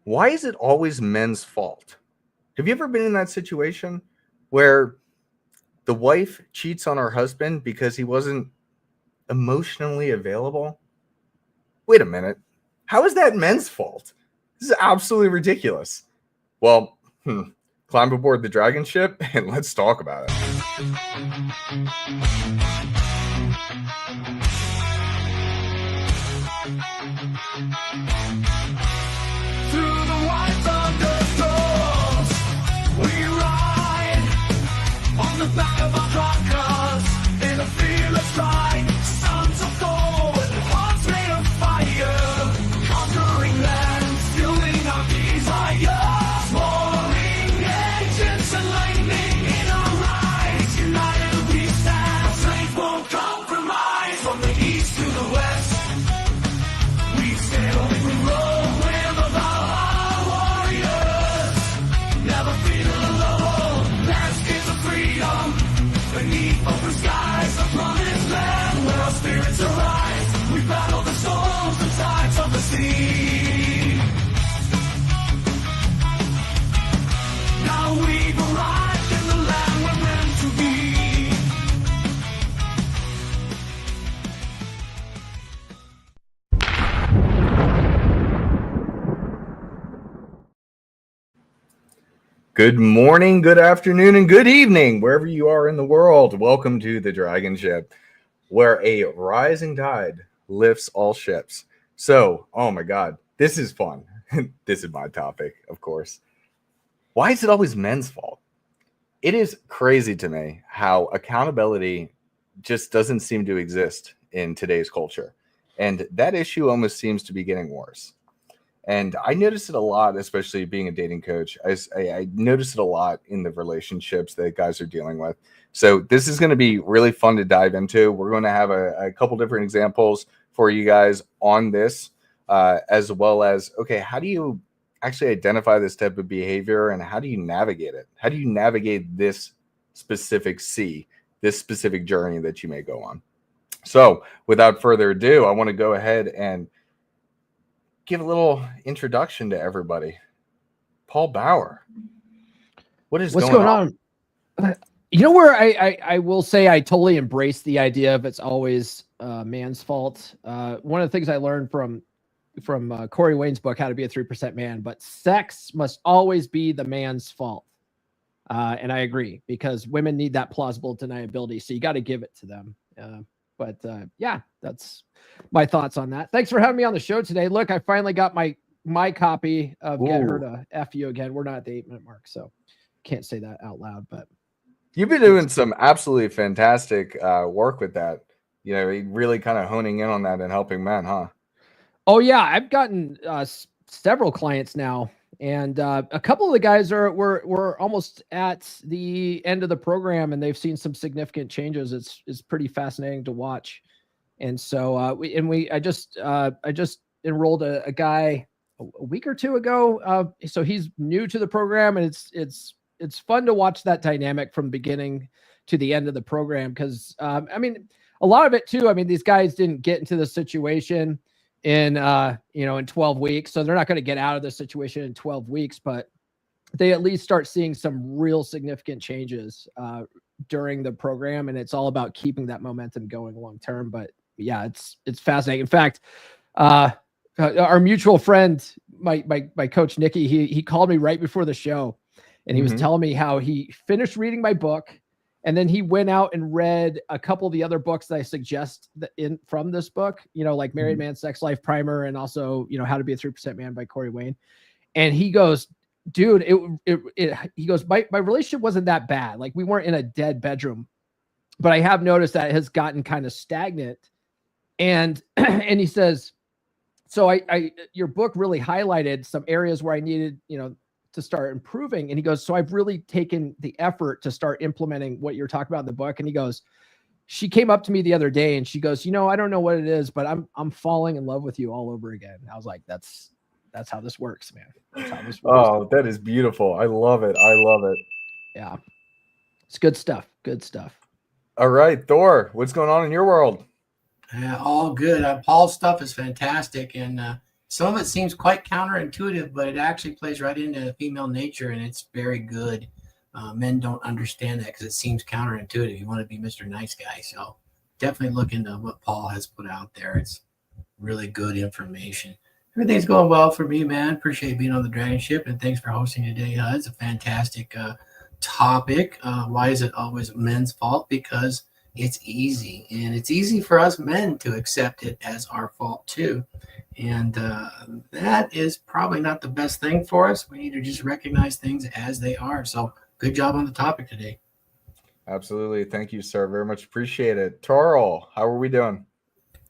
Why is it always men's fault? Have you ever been in that situation where the wife cheats on her husband because he wasn't emotionally available? Wait a minute. How is that men's fault? This is absolutely ridiculous. Well, climb aboard the DragonShip and let's talk about it. Through the white thunderstorms, we ride on the back of our truckers in a fearless stride. Sons of gold, hearts made of fire, conquering lands, fueling our desire. Soaring engines and lightning in our eyes, united we stand. Strength won't compromise. From the east to the west, we sail and we roll. Beneath open skies, a promised land where our spirits arise. We battle the storms and tides of the sea. Now we've arrived in the land we're meant to be. Good morning, good afternoon, and good evening, wherever you are in the world. Welcome to the DragonShip, where a rising tide lifts all ships. So, oh my God, this is fun. This is my topic, of course. Why is it always men's fault? It is crazy to me how accountability just doesn't seem to exist in today's culture. And that issue almost seems to be getting worse. And I notice it a lot, especially being a dating coach. I notice it a lot in the relationships that guys are dealing with. So this is going to be really fun to dive into. We're going to have a couple different examples for you guys on this, as well as, okay, how do you actually identify this type of behavior and how do you navigate it? How do you navigate this specific this specific journey that you may go on? So without further ado, I want to go ahead and give a little introduction to everybody. Paul Bauer. What's going on? You know where I will say I totally embrace the idea of it's always man's fault. One of the things I learned from Corey Wayne's book, How to Be a 3% Man, but sex must always be the man's fault. And I agree, because women need that plausible deniability. So you got to give it to them. But yeah, that's my thoughts on that. Thanks for having me on the show today. Look, I finally got my copy of Get Her to F You Again. We're not at the 8-minute mark, so can't say that out loud. But you've been doing some absolutely fantastic work with that. You know, really kind of honing in on that and helping men, huh? Oh yeah, I've gotten several clients now, and a couple of the guys were almost at the end of the program, and they've seen some significant changes. It's pretty fascinating to watch. And so I just enrolled a guy a week or two ago. So he's new to the program, and it's fun to watch that dynamic from beginning to the end of the program. Because I mean, a lot of it too. I mean, these guys didn't get into the situation in 12 weeks, so they're not going to get out of the situation in 12 weeks, but they at least start seeing some real significant changes during the program, and it's all about keeping that momentum going long term. But yeah, it's fascinating. In fact, our mutual friend, my coach Nikki, he called me right before the show, and he was telling me how he finished reading my book, and then he went out and read a couple of the other books that I suggest from this book, like Married Man Sex Life Primer, and also, How to Be a 3% Man by Corey Wayne. And he goes, dude, he goes, my relationship wasn't that bad. Like, we weren't in a dead bedroom, but I have noticed that it has gotten kind of stagnant. And he says, so your book really highlighted some areas where I needed, to start improving. And he goes, so I've really taken the effort to start implementing what you're talking about in the book. And he goes, she came up to me the other day and she goes, I don't know what it is, but I'm falling in love with you all over again. And I was like, that's how this works, man. That's how this works. Oh, that is beautiful. I love it. Yeah. It's good stuff. Good stuff. All right, Thor, what's going on in your world? All good. Paul's stuff is fantastic, and some of it seems quite counterintuitive, but it actually plays right into female nature, and it's very good. Men don't understand that because it seems counterintuitive. You want to be Mr. Nice Guy. So definitely look into what Paul has put out there. It's really good information. Everything's going well for me, man. Appreciate being on the Dragon Ship, and thanks for hosting today, Huds. A fantastic topic. Why is it always men's fault? Because it's easy, and it's easy for us men to accept it as our fault too. And that is probably not the best thing for us. We need to just recognize things as they are. So good job on the topic today. Absolutely. Thank you, sir. Very much appreciate it. Torl, how are we doing?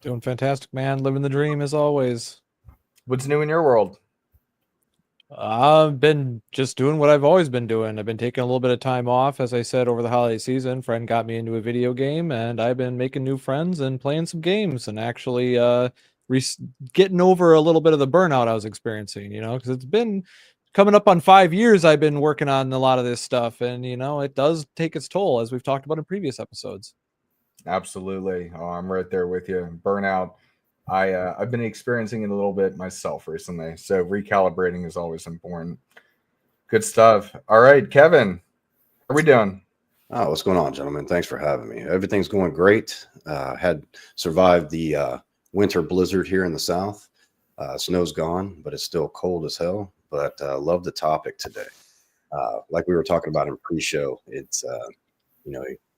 Doing fantastic, man. Living the dream as always. What's new in your world? I've been just doing what I've always been doing. I've been taking a little bit of time off, as I said, over the holiday season. Friend got me into a video game, and I've been making new friends and playing some games, and actually getting over a little bit of the burnout I was experiencing, because it's been coming up on 5 years I've been working on a lot of this stuff, and, it does take its toll, as we've talked about in previous episodes. Absolutely. Oh, I'm right there with you. Burnout. I've been experiencing it a little bit myself recently, so recalibrating is always important. Good stuff. All right, Kevin, how are we doing? Oh, what's going on, gentlemen? Thanks for having me. Everything's going great. Had survived the winter blizzard here in the south. Snow's gone, but it's still cold as hell. But love the topic today. Like we were talking about in pre-show, it's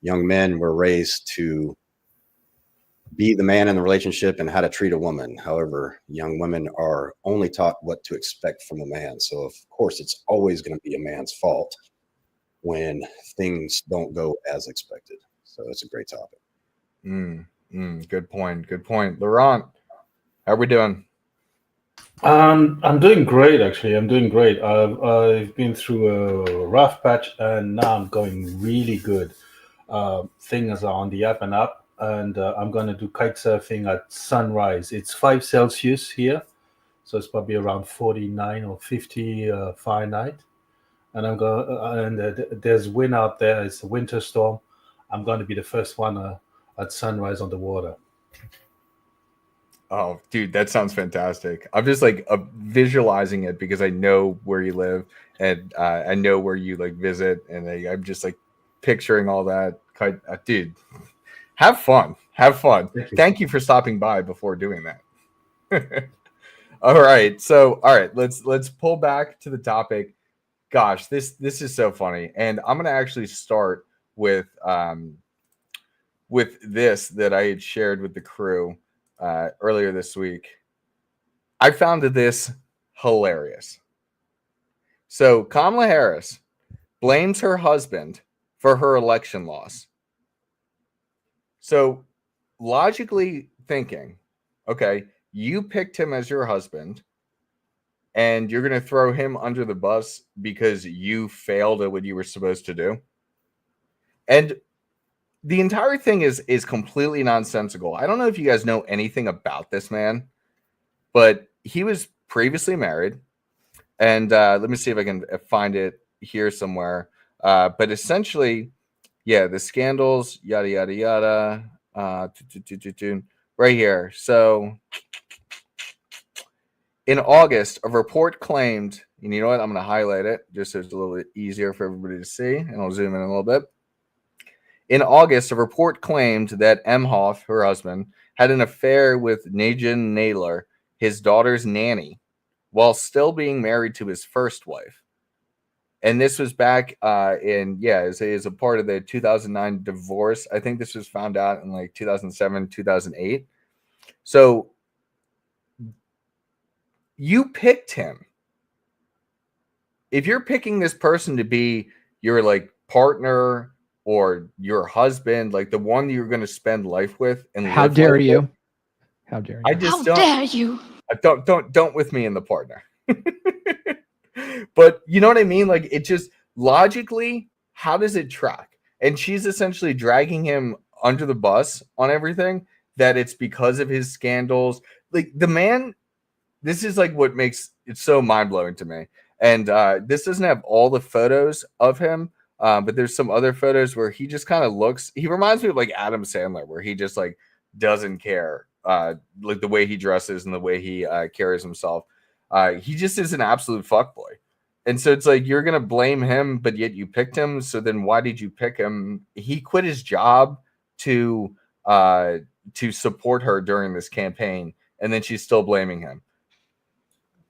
young men were raised to be the man in the relationship and how to treat a woman. However, young women are only taught what to expect from a man. So, of course, it's always going to be a man's fault when things don't go as expected. So it's a great topic. Good point. Good point. Laurent, how are we doing? I'm doing great, actually. I'm doing great. I've been through a rough patch, and now I'm going really good. Things are on the up and up, and I'm going to do kite surfing at sunrise. It's 5 Celsius here, so it's probably around 49 or 50 Fahrenheit. And there's wind out there. It's a winter storm. I'm going to be the first one at sunrise on the water. Oh, dude, that sounds fantastic. I'm just like visualizing it because I know where you live and I know where you like visit, and I'm just like picturing all that. Dude, have fun. Have fun. Thank you for stopping by before doing that. All right. So, all right, let's pull back to the topic. Gosh, this is so funny. And I'm going to actually start with this that I had shared with the crew earlier this week. I found this hilarious. So Kamala Harris blames her husband for her election loss. So logically thinking, okay, you picked him as your husband and you're going to throw him under the bus because you failed at what you were supposed to do. And the entire thing is completely nonsensical. I don't know if you guys know anything about this man, but he was previously married. And let me see if I can find it here somewhere. But essentially, yeah, the scandals, yada, yada, yada. Right here. So in August, a report claimed, and you know what? I'm going to highlight it just so it's a little bit easier for everybody to see. And I'll zoom in a little bit. In August, a report claimed that Emhoff, her husband, had an affair with Najin Naylor, his daughter's nanny, while still being married to his first wife. And this was back as a part of the 2009 divorce. I think this was found out in like 2007, 2008. So you picked him. If you're picking this person to be your like partner or your husband, like the one that you're going to spend life with, and how dare you? How dare you? I just How dare you? Don't with me in the partner. But you know what I mean? Like, it just logically, how does it track? And she's essentially dragging him under the bus on everything, that it's because of his scandals. Like, the man, this is like what makes it so mind-blowing to me. And this doesn't have all the photos of him, but there's some other photos where he just kind of looks, he reminds me of like Adam Sandler, where he just like doesn't care like the way he dresses and the way he carries himself. He just is an absolute fuckboy. And so it's like you're gonna blame him, but yet you picked him. So then why did you pick him? He quit his job to support her during this campaign, and then she's still blaming him.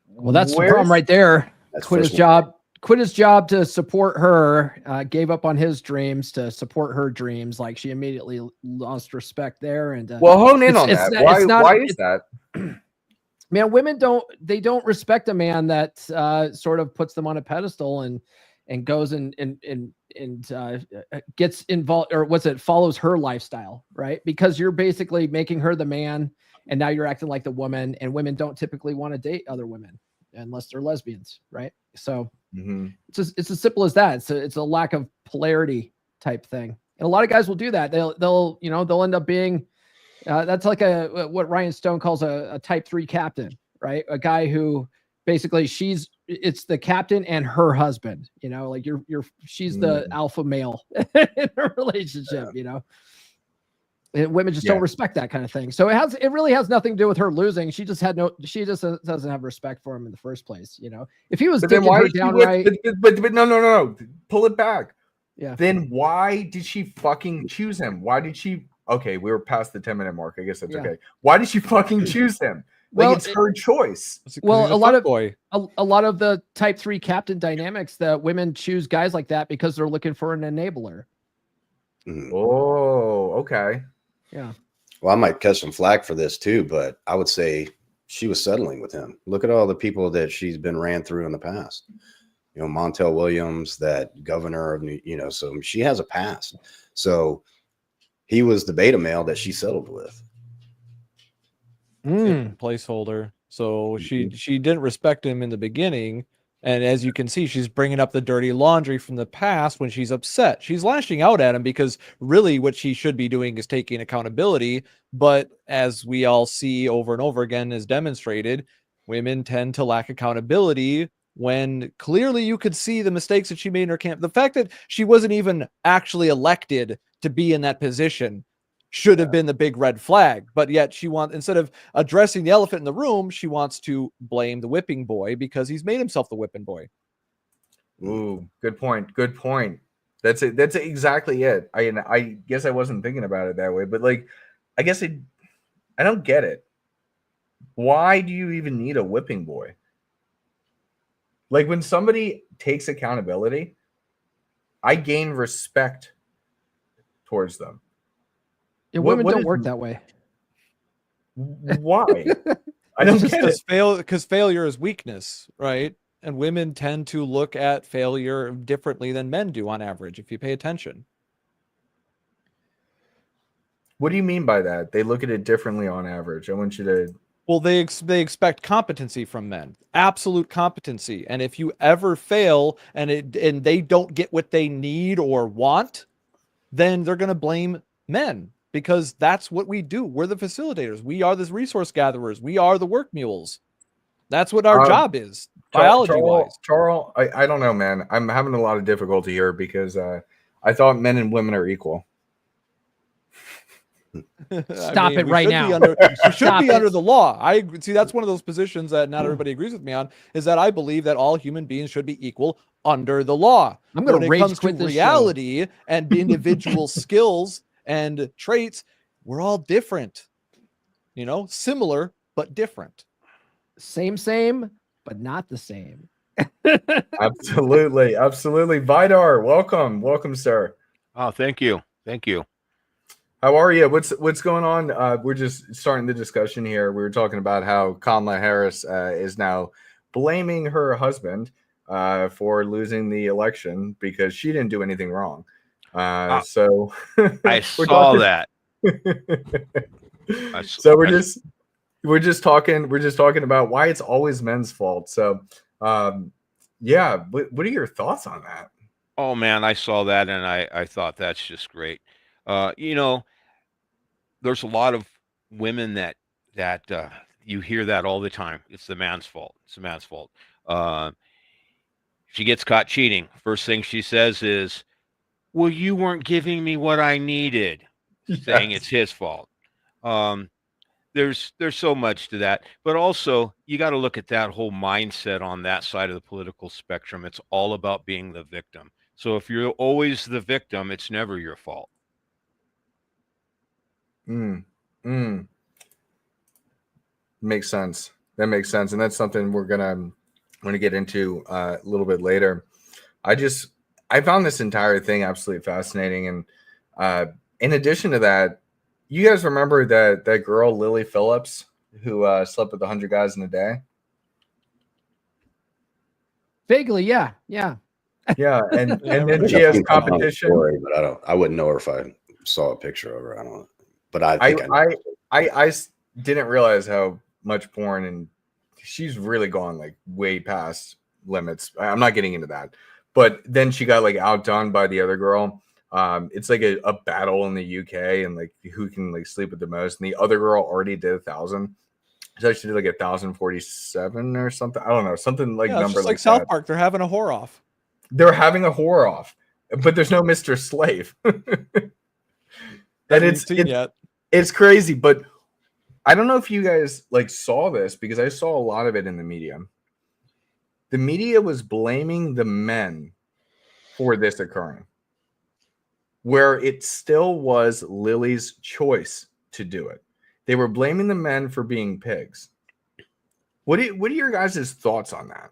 Well, that's the problem right there. That's Quit his fishing. job to support her, gave up on his dreams to support her dreams. Like she immediately lost respect there. And well, hone in on that. Why is that? Man, women don't respect a man that sort of puts them on a pedestal and goes and gets involved, or follows her lifestyle, right? Because you're basically making her the man, and now you're acting like the woman, and women don't typically want to date other women unless they're lesbians, right? So it's as simple as that. It's a lack of polarity type thing, and a lot of guys will do that. They'll end up being that's like what Ryan Stone calls a type 3 captain, right? A guy who basically it's the captain and her husband, like she's the alpha male in a relationship, And women just don't respect that kind of thing. So it really has nothing to do with her losing. She just doesn't have respect for him in the first place. If he was dicking her downright, but no, pull it back. Yeah. Then why did she fucking choose him? Why did she? Okay, we were past the 10-minute mark. I guess that's okay. Why did she fucking choose him? It's her choice. Well, a lot of the type 3 captain dynamics, that women choose guys like that because they're looking for an enabler. Oh, okay. Yeah. Well, I might catch some flack for this too, but I would say she was settling with him. Look at all the people that she's been ran through in the past. Montel Williams, that governor of so she has a past. So he was the beta male that she settled with. Placeholder. So she didn't respect him in the beginning. And as you can see, she's bringing up the dirty laundry from the past when she's upset. She's lashing out at him because really what she should be doing is taking accountability. But as we all see over and over again is demonstrated, women tend to lack accountability when clearly you could see the mistakes that she made in her camp. The fact that she wasn't even actually elected to be in that position should have been the big red flag, but yet instead of addressing the elephant in the room, she wants to blame the whipping boy because he's made himself the whipping boy. Ooh, good point. Good point. That's it. That's exactly it. I guess I wasn't thinking about it that way, but I guess I don't get it. Why do you even need a whipping boy? When somebody takes accountability, I gain respect towards them. Yeah, women don't work that way. Why? I don't get it. Because failure is weakness, right? And women tend to look at failure differently than men do on average, if you pay attention. What do you mean by that? They look at it differently on average. I want you to... Well, they expect competency from men, absolute competency. And if you ever fail and they don't get what they need or want, then they're going to blame men. Because that's what we do. We're the facilitators. We are the resource gatherers. We are the work mules. That's what our job is, biology-wise. Charles, I don't know, man. I'm having a lot of difficulty here because I thought men and women are equal. Stop it right now. We should be under the law. I see. That's one of those positions that not everybody agrees with me on. Is that I believe that all human beings should be equal under the law. I'm going to rage quit this reality and individual skills and traits, we're all different, similar but different. Same, but not the same. Absolutely. Vidar, welcome, sir. Oh, thank you. How are you? What's going on? We're just starting the discussion here. We were talking about how Kamala Harris is now blaming her husband for losing the election because she didn't do anything wrong. So I saw that. So we're just talking about why it's always men's fault. So yeah, what are your thoughts on that? Oh man, I saw that and I thought that's just great. There's a lot of women that you hear that all the time. It's the man's fault. She gets caught cheating. First thing she says is, well, you weren't giving me what I needed, saying it's his fault. there's so much to that, but also you got to look at that whole mindset on that side of the political spectrum. It's all about being the victim. So if you're always the victim, it's never your fault. Makes sense. That makes sense, and that's something we're gonna get into a little bit later. I found this entire thing absolutely fascinating, and in addition to that, you guys remember that girl Lily Phillips who slept with 100 guys in a day? Vaguely, yeah. Yeah, and Yeah, and I then remember she has I've seen that on the competition. story, but I wouldn't know her if I saw a picture of her. I don't know, but I I think I know. I didn't realize how much porn, and she's really gone like way past limits. I'm not getting into that, but then she got like outdone by the other girl. It's like a battle in the UK, and like who can like sleep with the most. And the other girl already did 1,000. So she did like 1,047 or something. I don't know, something like Yeah, it's number just like like South that. Park. They're having a whore off. They're having a whore off, but there's no Mr. Slave. And That we've seen yet. it's crazy, but I don't know if you guys like saw this, because I saw a lot of it in the media. The media was blaming the men for this occurring, where it still was Lily's choice to do it. They were blaming the men for being pigs. What are your guys' thoughts on that?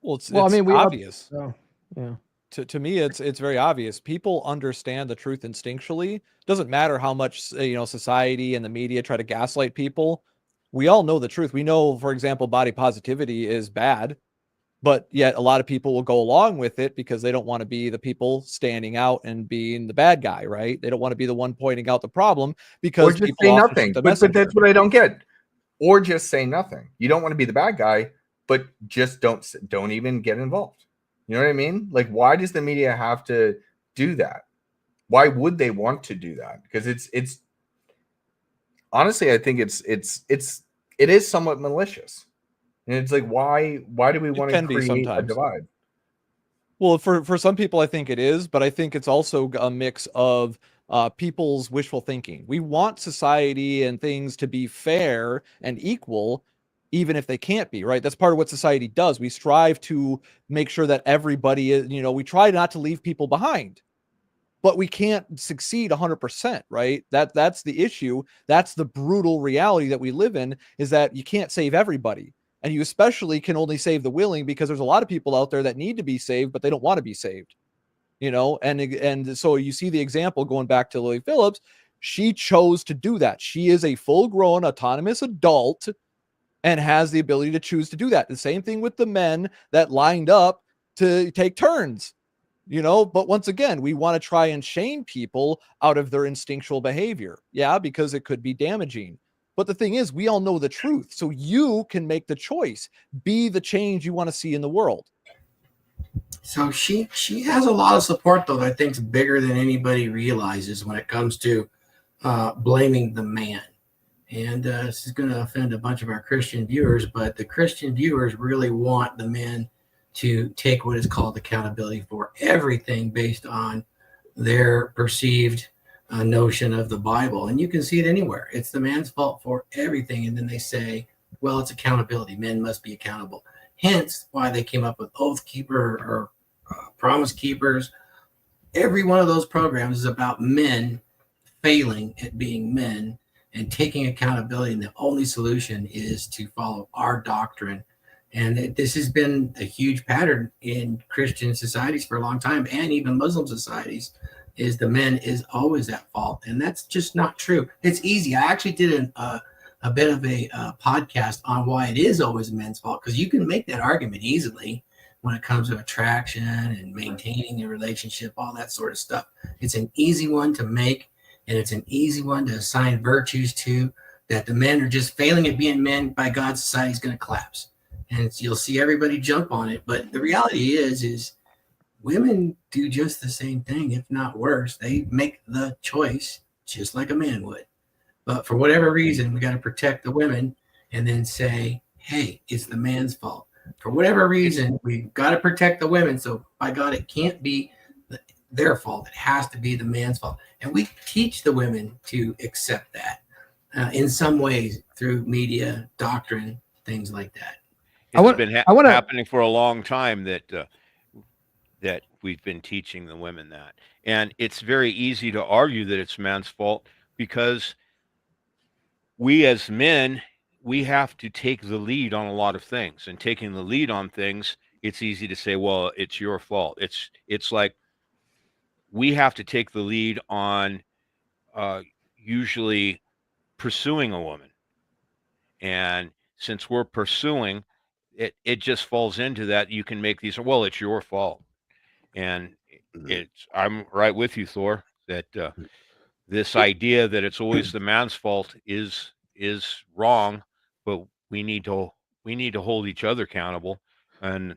Well, it's Well, I mean, we all- obvious. Oh, yeah. To me, it's very obvious. People understand the truth instinctually. Doesn't matter how much society and the media try to gaslight people. We all know the truth. We know, for example, body positivity is bad, but yet a lot of people will go along with it because they don't want to be the people standing out and being the bad guy, right? They don't want to be the one pointing out the problem, Or because just people say often nothing. shoot the But messenger. that's what I don't get. Or just say nothing. You don't want to be the bad guy, but just don't even get involved. You know what I mean? Like, why does the media have to do that? Why would they want to do that? Because it's honestly, I think it is somewhat malicious. And it's like, why do we want to can be create a sometimes. divide? Well, for some people, I think it is, but I think it's also a mix of people's wishful thinking. We want society and things to be fair and equal, even if they can't be, right? That's part of what society does. We strive to make sure that everybody is, we try not to leave people behind, but we can't succeed 100%, right? That's the issue. That's the brutal reality that we live in, is that you can't save everybody. And you especially can only save the willing, because there's a lot of people out there that need to be saved, but they don't want to be saved, and so you see the example going back to Lily Phillips. She chose to do that. She is a full-grown autonomous adult and has the ability to choose to do that. The same thing with the men that lined up to take turns, but once again, we want to try and shame people out of their instinctual behavior. Yeah, because it could be damaging. But the thing is, we all know the truth. So you can make the choice. Be the change you want to see in the world. So she has a lot of support, though, that I think is bigger than anybody realizes when it comes to blaming the man. And this is going to offend a bunch of our Christian viewers, but the Christian viewers really want the men to take what is called accountability for everything based on their perceived notion of the Bible. And you can see it anywhere. It's the man's fault for everything. And then they say, well, it's accountability. Men must be accountable. Hence why they came up with Oath Keeper or Promise Keepers. Every one of those programs is about men failing at being men and taking accountability. And the only solution is to follow our doctrine. And this has been a huge pattern in Christian societies for a long time, and even Muslim societies, is the men is always at fault. And that's just not true. It's easy. I actually did a bit of a podcast on why it is always men's fault, because you can make that argument easily when it comes to attraction and maintaining a relationship, all that sort of stuff. It's an easy one to make, and it's an easy one to assign virtues to, that the men are just failing at being men. By God, society is going to collapse. And you'll see everybody jump on it. But the reality is women do just the same thing, if not worse. They make the choice just like a man would. But for whatever reason, we got to protect the women and then say, hey, it's the man's fault. For whatever reason, we've got to protect the women. So by God, it can't be their fault. It has to be the man's fault. And we teach the women to accept that. in some ways through media, doctrine, things like that. It's been I want to. happening for a long time that we've been teaching the women that. And it's very easy to argue that it's man's fault because we as men, we have to take the lead on a lot of things. And taking the lead on things, it's easy to say, well, it's your fault. It's like we have to take the lead on usually pursuing a woman. And since we're pursuing, it just falls into that. You can make these, well, it's your fault. And I'm right with you, Thor, that this idea that it's always the man's fault is wrong, but we need to hold each other accountable. And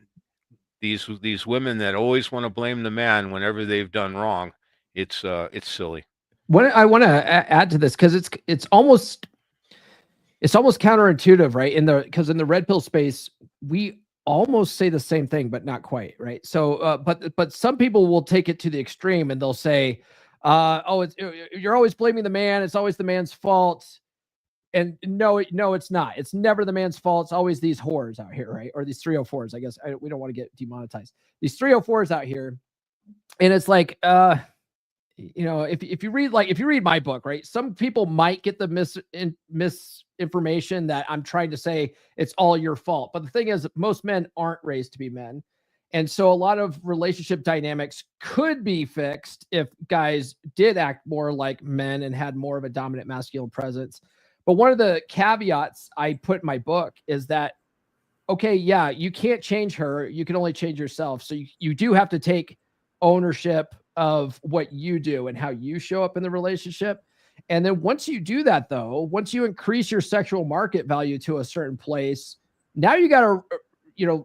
these women that always want to blame the man whenever they've done wrong, it's silly. What I want to add to this, because it's almost counterintuitive, right? Because in the red pill space, we almost say the same thing, but not quite, right? So, but some people will take it to the extreme and they'll say, "Oh, you're always blaming the man. It's always the man's fault." And no, it's not. It's never the man's fault. It's always these whores out here, right? Or these 304s. I guess we don't want to get demonetized. These 304s out here, and it's like, if you read my book, right? Some people might get the misinformation that I'm trying to say it's all your fault. But the thing is, most men aren't raised to be men. And so a lot of relationship dynamics could be fixed if guys did act more like men and had more of a dominant masculine presence. But one of the caveats I put in my book is that, okay, yeah, you can't change her. You can only change yourself. So you do have to take ownership of what you do and how you show up in the relationship. And then once you do that, though, once you increase your sexual market value to a certain place, now you got to,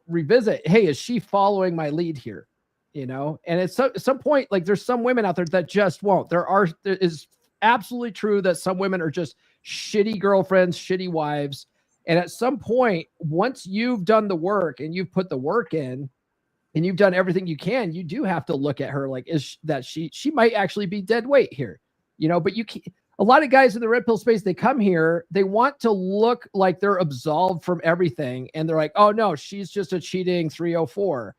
revisit, hey, is she following my lead here? And at some point, like there's some women out there that just won't. There is absolutely true that some women are just shitty girlfriends, shitty wives. And at some point, once you've done the work and you've put the work in, and you've done everything you can, you do have to look at her like, she might actually be dead weight here, but you can't. A lot of guys in the red pill space, they come here, they want to look like they're absolved from everything. And they're like, oh no, she's just a cheating 304.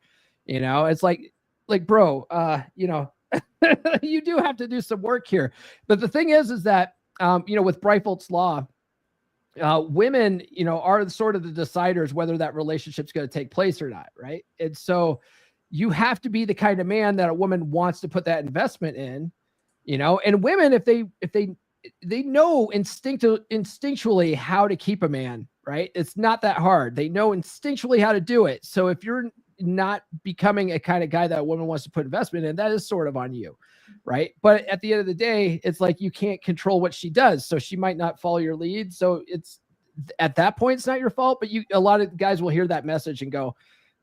It's like, bro, you do have to do some work here. But the thing is that, with Breitholt's law, women, are sort of the deciders whether that relationship's going to take place or not, right? And so you have to be the kind of man that a woman wants to put that investment in, and women, if they know instinctually how to keep a man, right? It's not that hard. They know instinctually how to do it. So if you're not becoming a kind of guy that a woman wants to put investment in, that is sort of on you, right? But at the end of the day, it's like you can't control what she does, so she might not follow your lead. So it's at that point, it's not your fault. But a lot of guys will hear that message and go,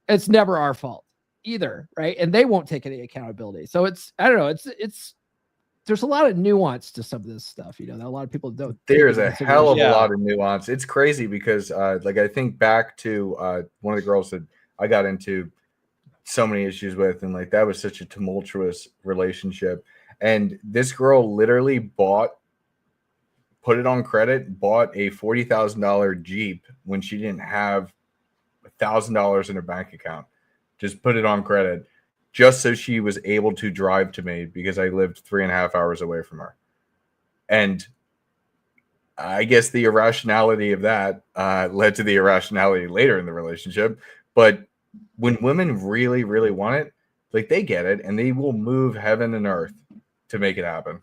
"It's never our fault either," right? And they won't take any accountability. So I don't know. It's there's a lot of nuance to some of this stuff, that a lot of people don't. There's a hell of a lot of nuance. It's crazy because, I think back to one of the girls that I got into so many issues with, and that was such a tumultuous relationship. And this girl literally put it on credit, bought a $40,000 Jeep when she didn't have $1,000 in her bank account. Just put it on credit, just so she was able to drive to me because I lived 3.5 hours away from her. And I guess the irrationality of that led to the irrationality later in the relationship. But when women really, really want it, they get it, and they will move heaven and earth to make it happen.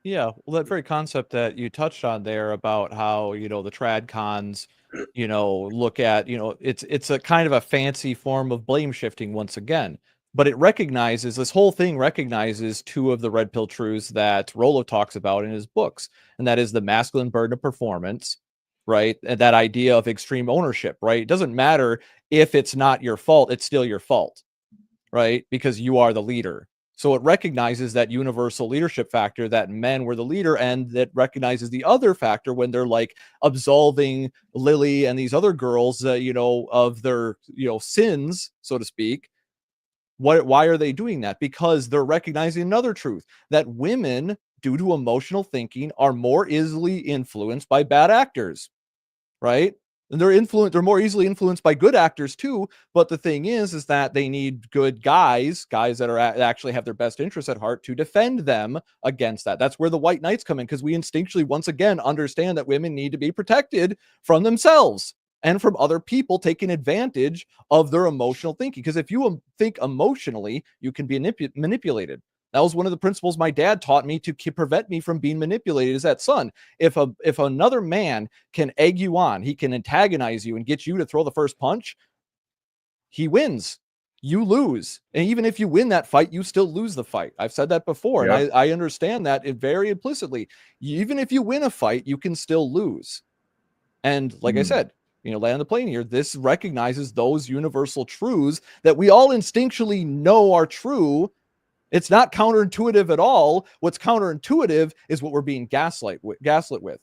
Yeah, well, that very concept that you touched on there about how, the trad cons, look at, it's a kind of a fancy form of blame shifting once again. But this whole thing recognizes two of the red pill truths that Rollo talks about in his books. And that is the masculine burden of performance, right? And that idea of extreme ownership, right? It doesn't matter if it's not your fault, it's still your fault, right? Because you are the leader. So it recognizes that universal leadership factor that men were the leader, and that recognizes the other factor when they're absolving Lily and these other girls, of their, sins, so to speak. Why are they doing that? Because they're recognizing another truth, that women due to emotional thinking, are more easily influenced by bad actors, right? And they're more easily influenced by good actors too. But the thing is that they need good guys that are actually have their best interests at heart to defend them against that. That's where the white knights come in, because we instinctually, once again, understand that women need to be protected from themselves and from other people taking advantage of their emotional thinking. Because if you think emotionally, you can be manipulated. That was one of the principles my dad taught me to prevent me from being manipulated, is that, son, if another man can egg you on, he can antagonize you and get you to throw the first punch, he wins. You lose. And even if you win that fight, you still lose the fight. I've said that before. Yep. And I understand that very implicitly. Even if you win a fight, you can still lose. And like I said, land the plane here, this recognizes those universal truths that we all instinctually know are true. It's not counterintuitive at all. What's counterintuitive is what we're being gaslit with.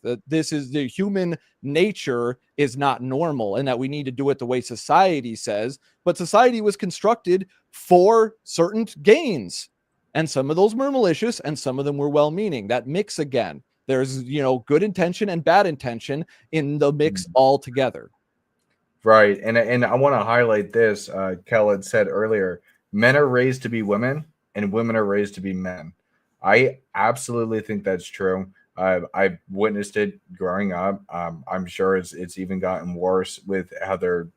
That this is the human nature is not normal, and that we need to do it the way society says. But society was constructed for certain gains, and some of those were malicious, and some of them were well-meaning. That mix again. There's good intention and bad intention in the mix altogether. Right, and I want to highlight this. Kel had said earlier, men are raised to be women, and women are raised to be men. I absolutely think that's true. I've witnessed it growing up. I'm sure it's even gotten worse with how they're,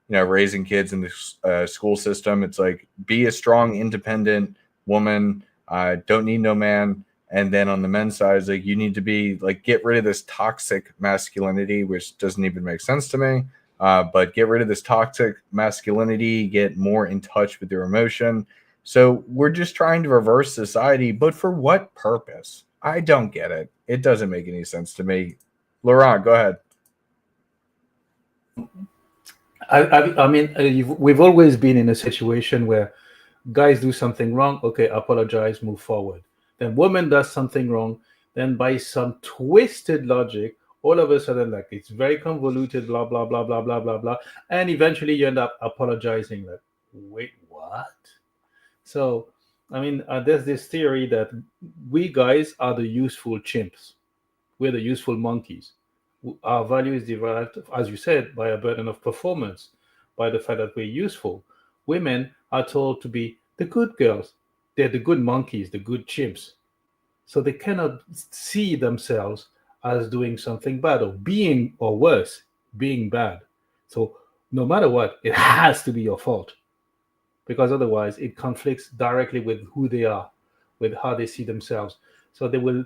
raising kids in the school system. It's like, be a strong, independent woman. Don't need no man. And then on the men's side, it's like, you need to be like, get rid of this toxic masculinity, which doesn't even make sense to me. But get rid of this toxic masculinity, get more in touch with your emotion. So we're just trying to reverse society, but for what purpose? I don't get it. It doesn't make any sense to me. Laurent, go ahead. I mean, we've always been in a situation where guys do something wrong. Okay, apologize, move forward. Then woman does something wrong. Then by some twisted logic, all of a sudden, like, it's very convoluted, blah, blah, blah, blah, blah, blah, blah. And eventually you end up apologizing. Like, wait, what? So, I mean, there's this theory that we guys are the useful chimps. We're the useful monkeys. Our value is derived, as you said, by a burden of performance, by the fact that we're useful. Women are told to be the good girls. They're the good monkeys, the good chimps. So they cannot see themselves as doing something bad, or worse, being bad. So no matter what, it has to be your fault, because otherwise it conflicts directly with who they are, with how they see themselves. So they will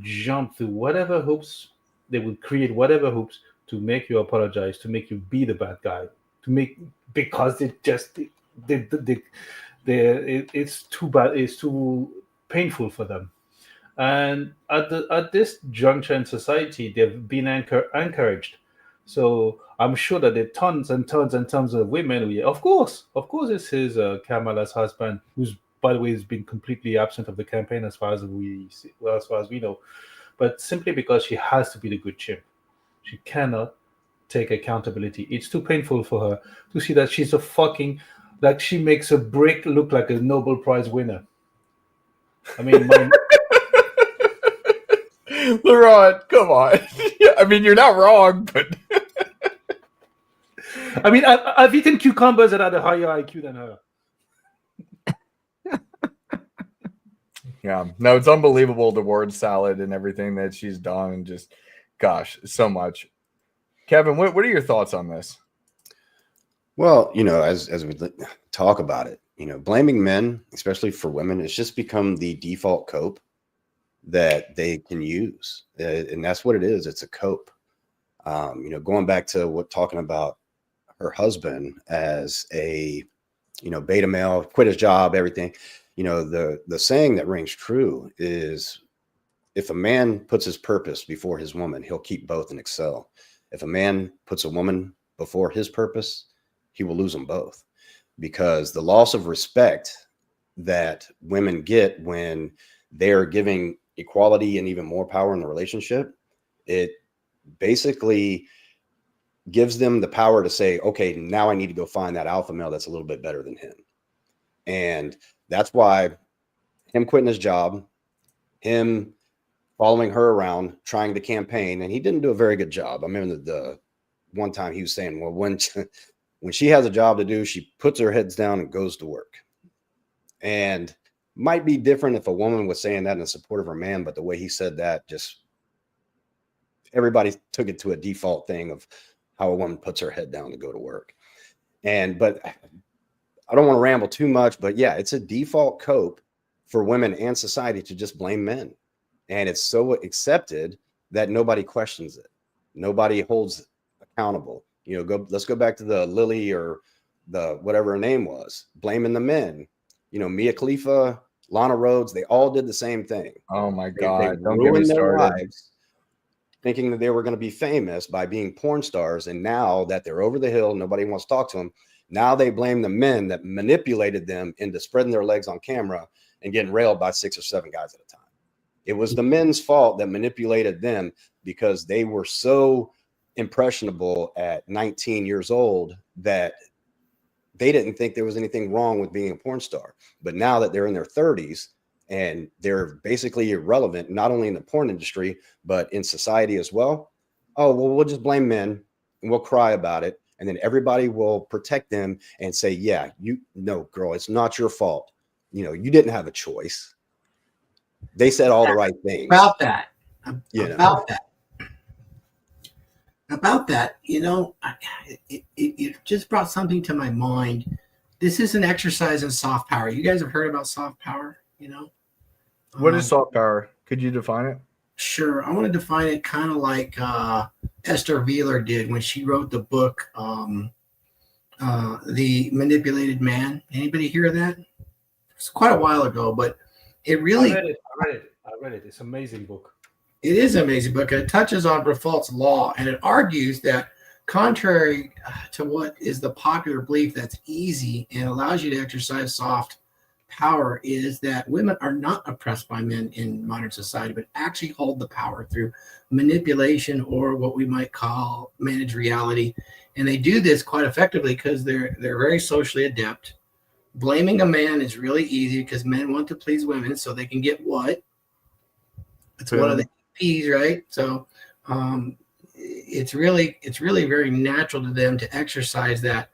jump through whatever hoops, they will create whatever hoops to make you apologize, to make you be the bad guy, because it's too bad, it's too painful for them. And at this juncture in society, they've been encouraged. So I'm sure that there are tons and tons and tons of women. Of course, this is Kamala's husband, who's, by the way, has been completely absent of the campaign as far as we know. But simply because she has to be the good chimp, she cannot take accountability. It's too painful for her to see that she's like, she makes a brick look like a Nobel Prize winner. I mean, Laurent, come on. I mean, you're not wrong, but I mean, I've eaten cucumbers that had a higher IQ than her. yeah, no, it's unbelievable, the word salad and everything that she's done, and just, gosh, so much. Kevin, what are your thoughts on this? Well, as we talk about it, blaming men, especially for women, it's just become the default cope that they can use. And that's what it is. It's a cope. Going back to talking about her husband as a, beta male, quit his job, everything, the saying that rings true is, if a man puts his purpose before his woman, he'll keep both and excel. If a man puts a woman before his purpose, he will lose them both, because the loss of respect that women get when they're giving equality and even more power in the relationship, it basically gives them the power to say, okay, now I need to go find that alpha male that's a little bit better than him. And that's why him quitting his job, him following her around, trying to campaign, and he didn't do a very good job. I remember the one time he was saying, well, when she has a job to do, she puts her heads down and goes to work. And might be different if a woman was saying that in support of her man, but the way he said that, just everybody took it to a default thing of how a woman puts her head down to go to work. But I don't want to ramble too much, but yeah, it's a default cope for women and society to just blame men. And it's so accepted that nobody questions it. Nobody holds accountable. Let's go back to the Lily or the whatever her name was, blaming the men. Mia Khalifa, Lana Rhodes, they all did the same thing. Oh my They God. Don't get me ruined their started. lives thinking that they were going to be famous by being porn stars. And now that they're over the hill, nobody wants to talk to them. Now they blame the men that manipulated them into spreading their legs on camera and getting railed by 6 or 7 guys at a time. It was the men's fault that manipulated them because they were so impressionable at 19 years old that they didn't think there was anything wrong with being a porn star. But now that they're in their 30s and they're basically irrelevant, not only in the porn industry, but in society as well. Oh, well, we'll just blame men and we'll cry about it. And then everybody will protect them and say, yeah, no, girl, it's not your fault. You didn't have a choice. They said all the right things. About that. It just brought something to my mind. This is an exercise in soft power. You guys have heard about soft power, What is soft power? Could you define it? Sure. I want to define it kind of like Esther Wheeler did when she wrote the book, The Manipulated Man. Anybody hear that? It's quite a while ago, but it really... I read it. It's an amazing book. It is an amazing book. It touches on Brefalt's law, and it argues that contrary to what is the popular belief that's easy and allows you to exercise soft power, is that women are not oppressed by men in modern society, but actually hold the power through manipulation or what we might call managed reality. And they do this quite effectively because they're very socially adept. Blaming a man is really easy because men want to please women so they can get what? It's one of the P's, right? So it's really very natural to them to exercise that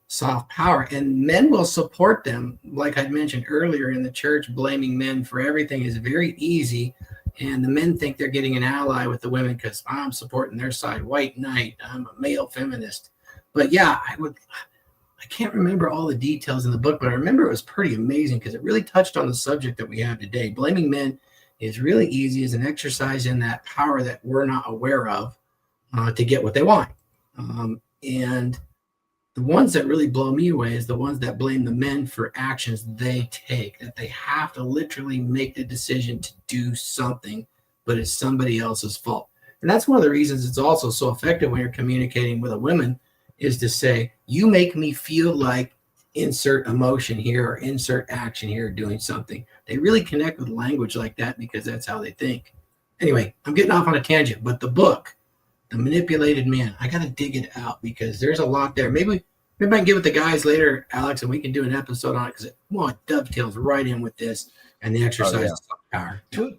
soft power, and men will support them. Like I mentioned earlier, in the church, blaming men for everything is very easy, and the men think they're getting an ally with the women because I'm supporting their side. White knight, I'm a male feminist. But yeah, I can't remember all the details in the book, but I remember it was pretty amazing because it really touched on the subject that we have today. Blaming men is really easy as an exercise in that power that we're not aware of to get what they want. And the ones that really blow me away is the ones that blame the men for actions they take, that they have to literally make the decision to do something, but it's somebody else's fault. And that's one of the reasons it's also so effective when you're communicating with a woman, is to say, you make me feel like insert emotion here or insert action here, doing something. They really connect with language like that because that's how they think. Anyway, I'm getting off on a tangent, but the book, The Manipulated Man, I got to dig it out because there's a lot there. Maybe I can get with the guys later, Alex, and we can do an episode on it because it dovetails right in with this and the exercise of power. Two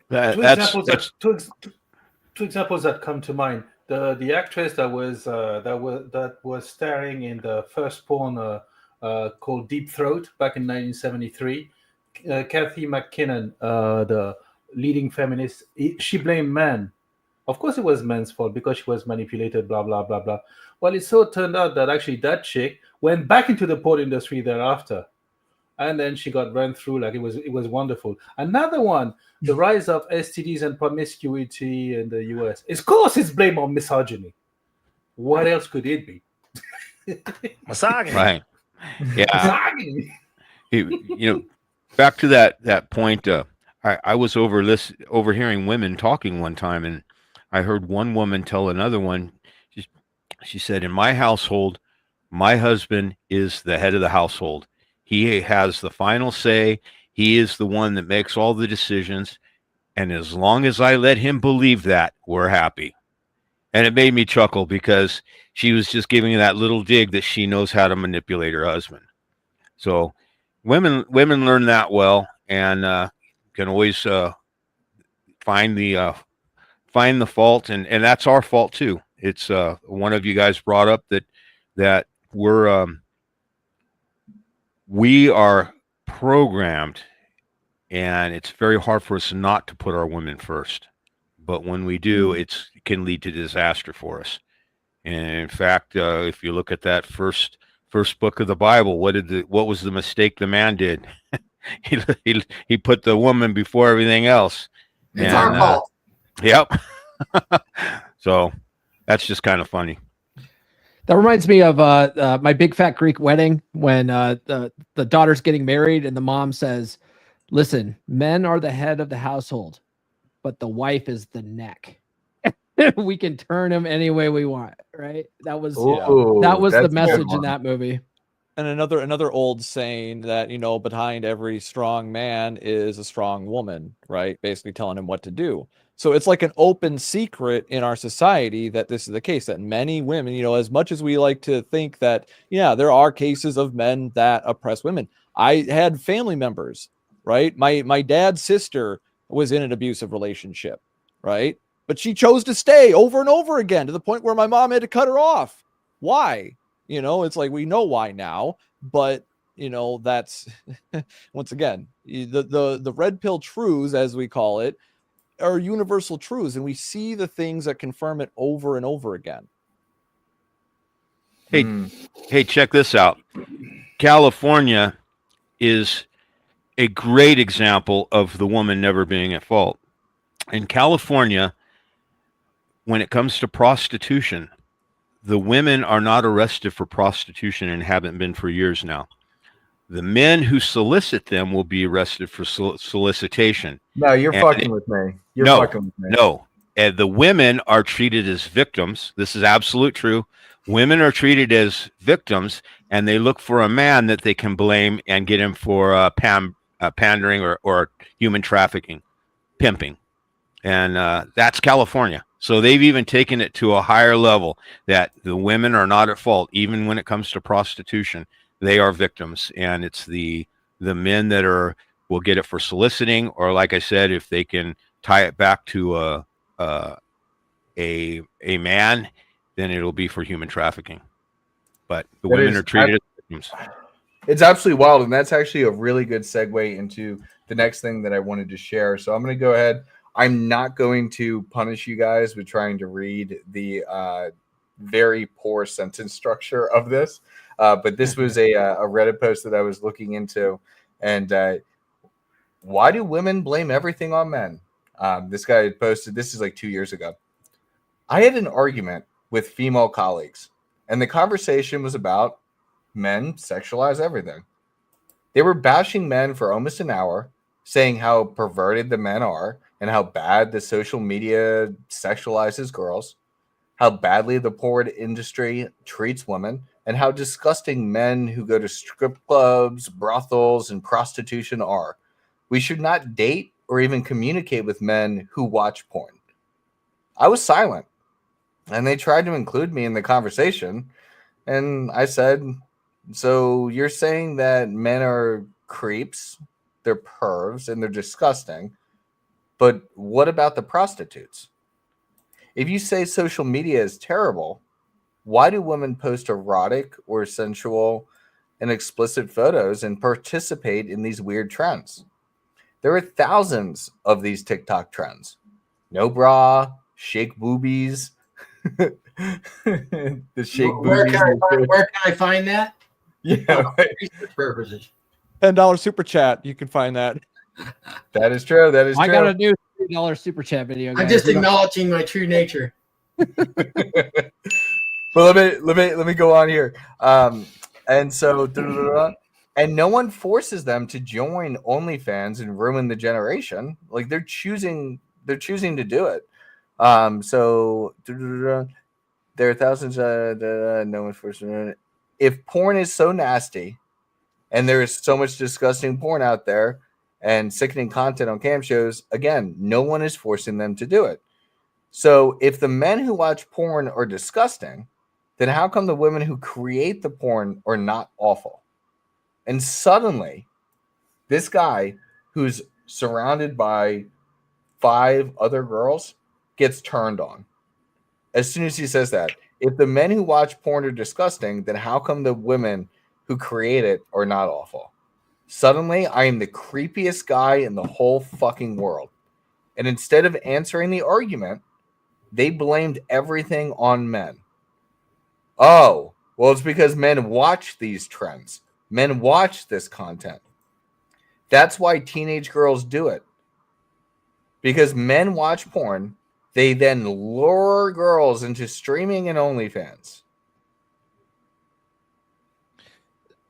examples that come to mind. The actress that was starring in the first porn called Deep Throat back in 1973, Kathy McKinnon, the leading feminist, she blamed men. Of course, it was men's fault because she was manipulated, blah, blah, blah, blah. Well, it so turned out that actually that chick went back into the porn industry thereafter. And then she got run through like it was wonderful. Another one, the rise of STDs and promiscuity in the US. Of course, it's blame on misogyny. What else could it be? Misogyny. Right. Yeah. Back to that point, I was overhearing women talking one time, and I heard one woman tell another one, she said, in my household, my husband is the head of the household. He has the final say. He is the one that makes all the decisions. And as long as I let him believe that, we're happy. And it made me chuckle because she was just giving that little dig that she knows how to manipulate her husband. So women learn that well, and can always find the fault, and that's our fault too. It's one of you guys brought up that we are programmed, and it's very hard for us not to put our women first. But when we do, it can lead to disaster for us. And in fact, if you look at that first book of the Bible, what was the mistake the man did? he put the woman before everything else. It's our fault. Yep. So that's just kind of funny. That reminds me of my big fat Greek wedding when the daughter's getting married and the mom says, "Listen, men are the head of the household, but the wife is the neck. We can turn him any way we want." Right? That was the message in that movie. And another old saying that, behind every strong man is a strong woman, right? Basically telling him what to do. So it's like an open secret in our society that this is the case, that many women, as much as we like to think that, there are cases of men that oppress women. I had family members, right? My dad's sister was in an abusive relationship, right? But she chose to stay over and over again to the point where my mom had to cut her off. Why? It's like, we know why now, but that's once again, the red pill truths, as we call it, are universal truths, and we see the things that confirm it over and over again. Hey, check this out. California is a great example of the woman never being at fault. In California, when it comes to prostitution, the women are not arrested for prostitution and haven't been for years now. The men who solicit them will be arrested for solicitation. No, you're fucking with me. You're fucking with me. No. And the women are treated as victims. This is absolute true. Women are treated as victims, and they look for a man that they can blame and get him for pandering or human trafficking, pimping. And that's California. So they've even taken it to a higher level that the women are not at fault, even when it comes to prostitution. They are victims, and it's the men that will get it for soliciting, or like I said, if they can tie it back to a man, then it'll be for human trafficking. But the women are treated as victims. It's absolutely wild, and that's actually a really good segue into the next thing that I wanted to share. So I'm going to go ahead. I'm not going to punish you guys with trying to read the very poor sentence structure of this. But this was a Reddit post that I was looking into. And why do women blame everything on men? This guy had posted, this is like 2 years ago. I had an argument with female colleagues, and the conversation was about men sexualize everything. They were bashing men for almost an hour, saying how perverted the men are and how bad the social media sexualizes girls, how badly the porn industry treats women, and how disgusting men who go to strip clubs, brothels, and prostitution are. We should not date or even communicate with men who watch porn. I was silent, and they tried to include me in the conversation. And I said, so you're saying that men are creeps, they're pervs, and they're disgusting. But what about the prostitutes? If you say social media is terrible, why do women post erotic or sensual and explicit photos and participate in these weird trends? There are thousands of these TikTok trends. No bra, shake boobies. The shake Where boobies. can I find that? Yeah, Research purposes. $10 super chat. You can find that. that is true. That is true. I got a new $3 super chat video. I'm Guys. just acknowledging my true nature. But let me go on here. And so and no one forces them to join OnlyFans and ruin the generation. Like they're choosing to do it. So there are thousands no one forces them. If porn is so nasty and there is so much disgusting porn out there and sickening content on cam shows, again, no one is forcing them to do it. So if the men who watch porn are disgusting, then how come the women who create the porn are not awful? And suddenly, this guy who's surrounded by 5 other girls gets turned on. As soon as he says that, if the men who watch porn are disgusting, then how come the women who create it are not awful? Suddenly, I am the creepiest guy in the whole fucking world. And instead of answering the argument, they blamed everything on men. Oh, well, it's because men watch these trends. Men watch this content. That's why teenage girls do it. Because men watch porn, they then lure girls into streaming and OnlyFans.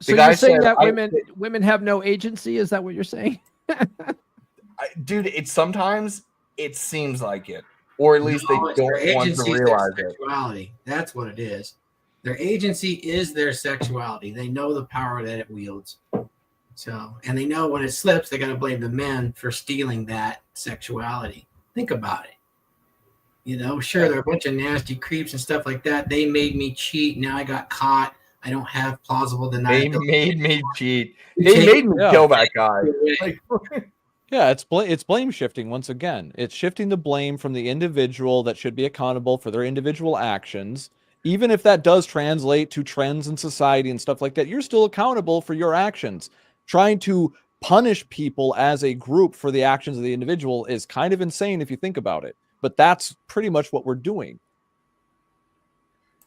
So you're saying that women have no agency? Is that what you're saying? Dude, sometimes it seems like it, or at least they don't want to realize it. That's what it is. Their agency is their sexuality. They know the power that it wields. So, and they know when it slips, they got to blame the men for stealing that sexuality. Think about it. You know, sure, they're a bunch of nasty creeps and stuff like that. They made me cheat. Now I got caught. I don't have plausible deniability. They made me cheat. They made me kill that guy. Like, yeah, it's blame shifting once again. It's shifting the blame from the individual that should be accountable for their individual actions. Even if that does translate to trends in society and stuff like that, you're still accountable for your actions. Trying to punish people as a group for the actions of the individual is kind of insane if you think about it. But that's pretty much what we're doing.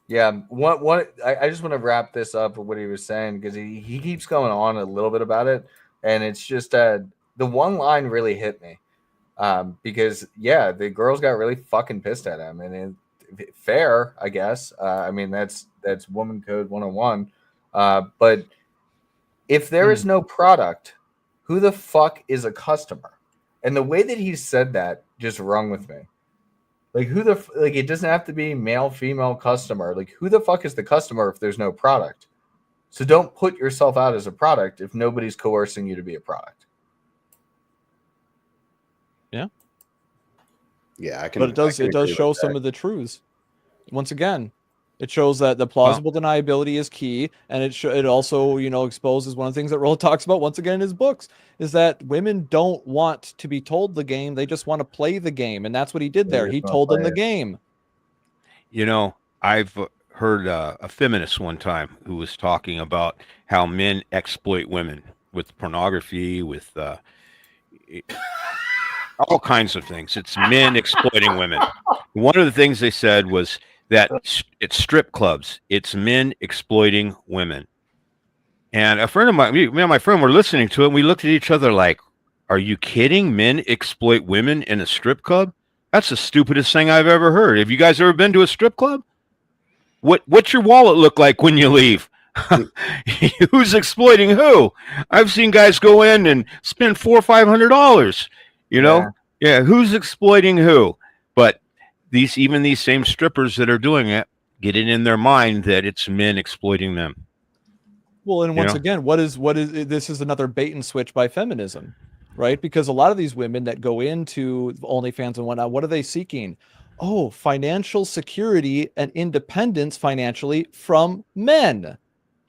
Yeah, I just want to wrap this up with what he was saying, because he keeps going on a little bit about it, and it's just the one line really hit me, because the girls got really fucking pissed at him, and fair, I guess. I mean, that's woman code 101. But if there is no product, who the fuck is a customer? And the way that he said that just rung with me. Like, it doesn't have to be male, female customer. Like, who the fuck is the customer if there's no product? So don't put yourself out as a product if nobody's coercing you to be a product. Yeah. Yeah, I can. But it does show some of the truths. Once again, it shows that the plausible deniability is key, and it also, exposes one of the things that Roll talks about once again in his books, is that women don't want to be told the game, they just want to play the game, and that's what he did there. He told them the game. I've heard a feminist one time who was talking about how men exploit women with pornography, with all kinds of things. It's men exploiting women. One of the things they said was that it's strip clubs. It's men exploiting women. And a friend of mine, me and my friend were listening to it, and we looked at each other like, are you kidding? Men exploit women in a strip club? That's the stupidest thing I've ever heard. Have you guys ever been to a strip club? What's your wallet look like when you leave? Who's exploiting who? I've seen guys go in and spend $400 or $500. Yeah. Who's exploiting who? But these same strippers that are doing it, get it in their mind that it's men exploiting them. Well, and once again, what is this is another bait and switch by feminism, right? Because a lot of these women that go into OnlyFans and whatnot, what are they seeking? Oh, financial security and independence financially from men,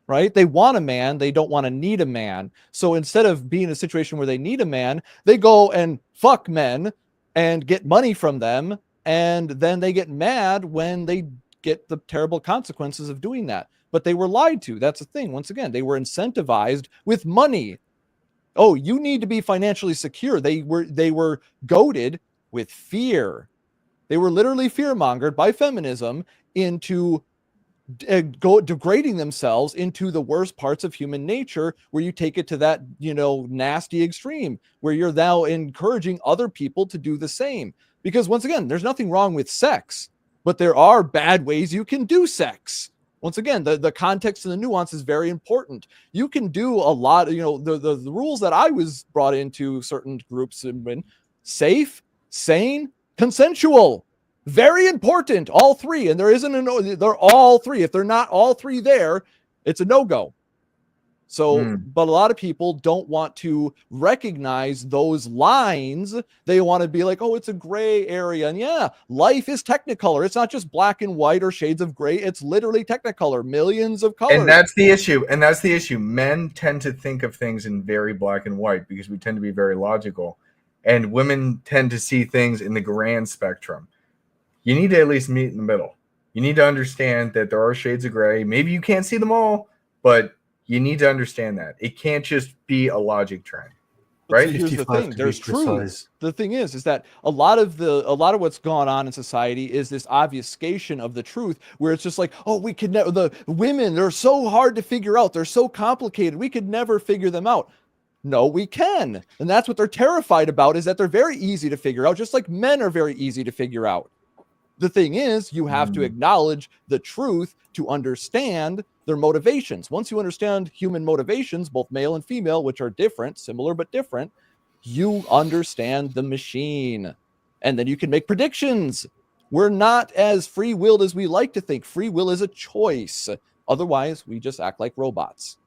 right? They want a man. They don't want to need a man. So instead of being in a situation where they need a man, they go and fuck men and get money from them. And then they get mad when they get the terrible consequences of doing that. But they were lied to. That's the thing. Once again, they were incentivized with money. Oh, you need to be financially secure. They were goaded with fear. They were literally fear-mongered by feminism into degrading themselves into the worst parts of human nature, where you take it to that, nasty extreme, where you're now encouraging other people to do the same. Because once again, there's nothing wrong with sex, but there are bad ways you can do sex. Once again, the context and the nuance is very important. You can do a lot, the rules that I was brought into certain groups have been safe, sane, consensual. Very important, all three. And there isn't they're all three. If they're not all three there, it's a no-go. So, but a lot of people don't want to recognize those lines. They want to be like, oh, it's a gray area. And yeah, life is technicolor. It's not just black and white or shades of gray. It's literally technicolor, millions of colors. And that's the issue. Men tend to think of things in very black and white because we tend to be very logical. and women tend to see things in the grand spectrum. You need to at least meet in the middle. You need to understand that there are shades of gray. Maybe you can't see them all, but you need to understand that it can't just be a logic trend. But Right? see, here's the 55 thing. to be There's truth. precise. The thing is that a lot of what's gone on in society is this obfuscation of the truth, where it's just like, oh, we could never. The women, they're so hard to figure out. They're so complicated. We could never figure them out. No, we can, and that's what they're terrified about. Is that they're very easy to figure out, just like men are very easy to figure out. The thing is, you have to acknowledge the truth to understand their motivations. Once you understand human motivations, both male and female, which are different, similar but different, you understand the machine. And then you can make predictions. We're not as free-willed as we like to think. Free will is a choice. Otherwise, we just act like robots.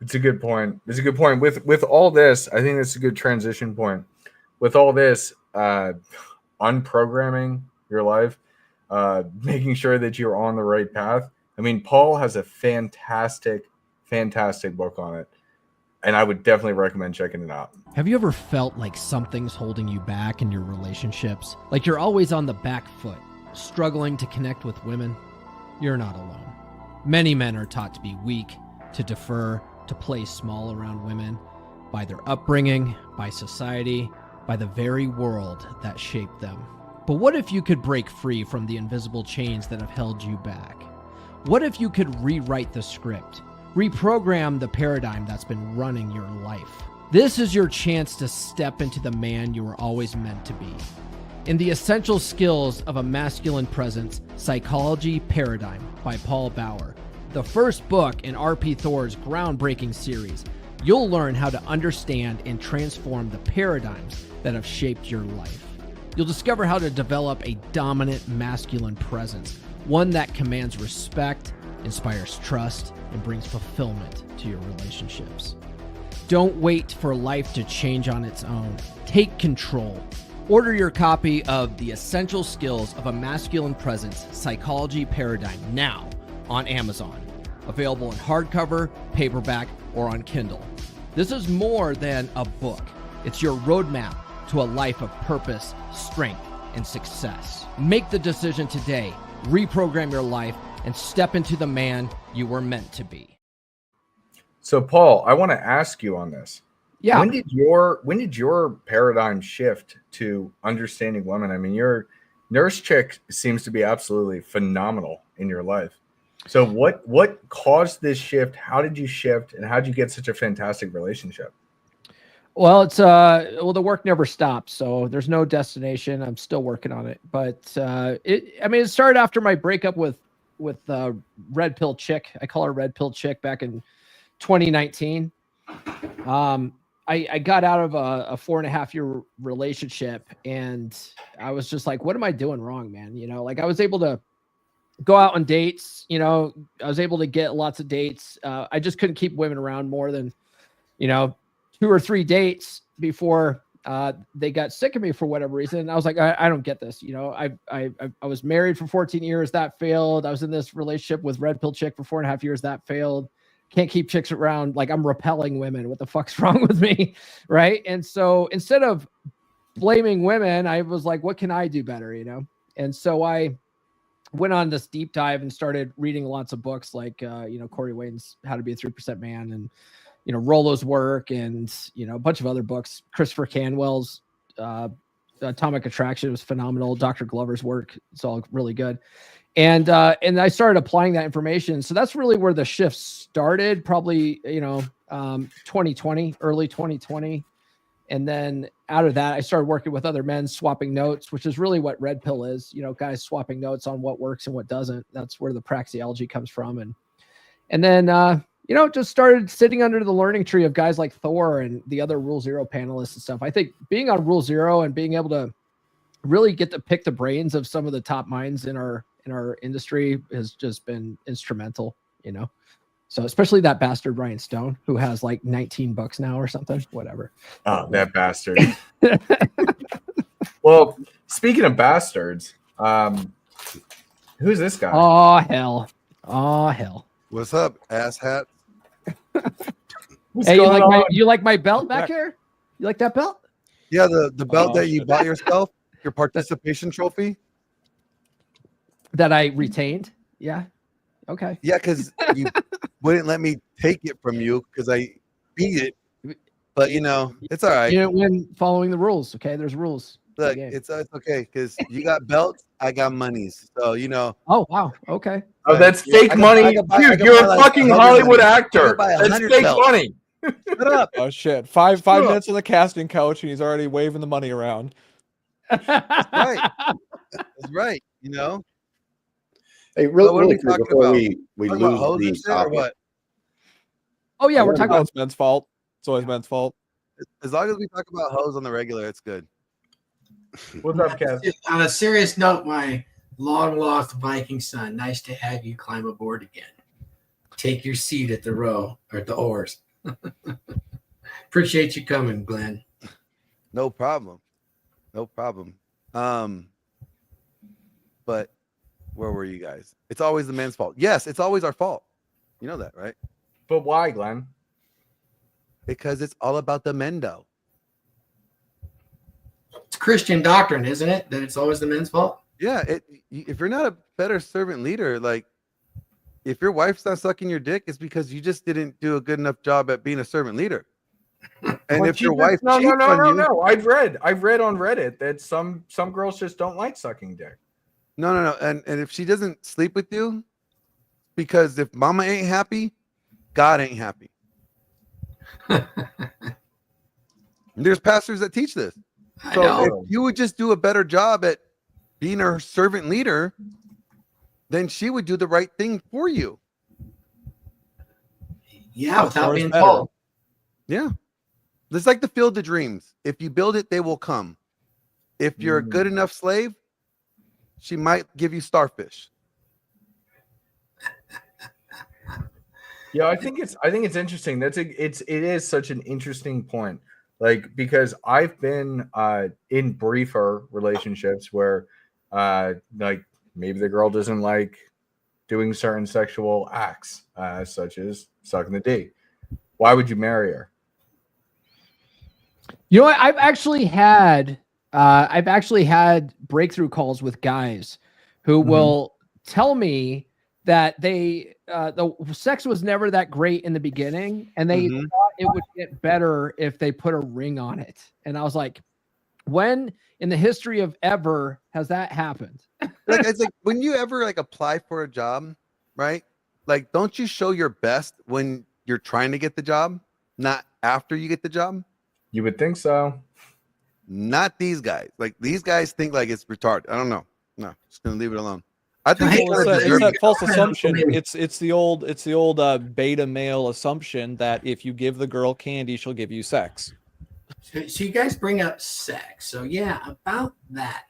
It's a good point. It's a good point. With all this, I think that's a good transition point. With all this, unprogramming your life, making sure that you're on the right path. I mean, Paul has a fantastic book on it, and I would definitely recommend checking it out. Have you ever felt like something's holding you back in your relationships? Like you're always on the back foot, struggling to connect with women? You're not alone. Many men are taught to be weak, to defer, to play small around women by their upbringing, by society, by the very world that shaped them. But what if you could break free from the invisible chains that have held you back? What if you could rewrite the script, reprogram the paradigm that's been running your life? This is your chance to step into the man you were always meant to be. In The Essential Skills of a Masculine Presence, Psychology Paradigm by Paul Bauer, the first book in R.P. Thor's groundbreaking series, you'll learn how to understand and transform the paradigms that have shaped your life. You'll discover how to develop a dominant masculine presence, one that commands respect, inspires trust, and brings fulfillment to your relationships. Don't wait for life to change on its own. Take control. Order your copy of The Essential Skills of a Masculine Presence, Psychology Paradigm now on Amazon. Available in hardcover, paperback, or on Kindle. This is more than a book. It's your roadmap to a life of purpose, strength, and success. Make the decision today. Reprogram your life and step into the man you were meant to be. So, Paul, I want to ask you on this. Yeah. When did your paradigm shift to understanding women? I mean, your nurse chick seems to be absolutely phenomenal in your life. So what caused this shift? How did you shift, and how did you get such a fantastic relationship? Well, it's the work never stops, so there's no destination. I'm still working on it, but it started after my breakup with Red Pill Chick. I call her Red Pill Chick back in 2019. I got out of a 4.5-year relationship, and I was just like, what am I doing wrong, man? You know, like I was able to go out on dates, you know, I was able to get lots of dates. I just couldn't keep women around more than, 2 or 3 dates before they got sick of me for whatever reason. And I was like, I don't get this. You know, I was married for 14 years. That failed. I was in this relationship with Red Pill Chick for 4.5 years. That failed. Can't keep chicks around. Like, I'm repelling women. What the fuck's wrong with me? Right. And so instead of blaming women, I was like, what can I do better? You know? And so I went on this deep dive and started reading lots of books like, Corey Wayne's How to Be a 3% Man, and, Rollo's work, and, a bunch of other books. Christopher Canwell's Atomic Attraction was phenomenal. Dr. Glover's work, it's all really good. And I started applying that information. So that's really where the shift started, probably, 2020, early 2020. And then out of that, I started working with other men, swapping notes, which is really what Red Pill is, guys swapping notes on what works and what doesn't. That's where the praxeology comes from. And then, just started sitting under the learning tree of guys like Thor and the other Rule Zero panelists and stuff. I think being on Rule Zero and being able to really get to pick the brains of some of the top minds in our industry has just been instrumental, So especially that bastard Ryan Stone, who has like 19 books now or something, whatever. Oh, that bastard. Well, speaking of bastards, who's this guy? Oh hell. What's up, asshat? What's Hey, going on? you like my belt back here? You like that belt? Yeah, the belt Oh, that you shit. bought yourself, your participation trophy. That I retained? Yeah. Okay. Yeah, because you wouldn't let me take it from you because I beat it. But you know, it's all right. You didn't win following the rules. Okay, there's rules. to the Look, game. it's okay because you got belts, I got monies. So you know, Oh wow. Okay. Oh, that's yeah, fake I could- money, I could buy- I dude. could You're buy, a like, fucking 100 Hollywood money. I actor. could buy That's 100 fake belts. money. Shut up. Oh shit! Five Sure. minutes on the casting couch, and he's already waving the money around. Right. That's right. You know, Hey, But really, what are we really quick talking before about? we Talking about lose hoes and the shit or topic. what? Oh yeah, we're wanna talking Oh, about. it's Ben's fault. It's always Ben's fault. As long as we talk about hoes on the regular, it's good. What's up, Kev? On a serious note, my long lost Viking son, nice to have you climb aboard again. Take your seat at the row or at the oars. Appreciate you coming, Glenn. No problem. No problem. But where were you guys? It's always the man's fault. Yes, it's always our fault. You know that, right? But why, Glenn? Because it's all about the mendo. It's Christian doctrine, isn't it? That it's always the men's fault. Yeah, if you're not a better servant leader, like if your wife's not sucking your dick, it's because you just didn't do a good enough job at being a servant leader. And Well, if your Jesus- wife no, cheats on you, no. I've read on Reddit that some girls just don't like sucking dick. no. And if she doesn't sleep with you, because if mama ain't happy, God ain't happy. There's pastors that teach this. I So know. if you would just do a better job at being her servant leader, then she would do the right thing for you. Yeah, without More is being better. told. Yeah. It's like the field of dreams. If you build it, they will come. If you're a good enough slave, she might give you starfish. Yeah, I think it's interesting. It is such an interesting point. Like, because I've been in briefer relationships where like maybe the girl doesn't like doing certain sexual acts, such as sucking the D. Why would you marry her? You know what? I've actually had breakthrough calls with guys who will tell me that the sex was never that great in the beginning, and they thought it would get better if they put a ring on it. And I was like, when in the history of ever has that happened? Like, it's like when you ever like apply for a job, right? Like, don't you show your best when you're trying to get the job, not after you get the job? You would think so. Not these guys. Like, these guys think like it's retarded. I don't know. No, just gonna leave it alone. I think Hey, they Well, kinda it's deserve that it. false assumption. Maybe. It's the old beta male assumption that if you give the girl candy, she'll give you sex. So you guys bring up sex. So yeah, about that,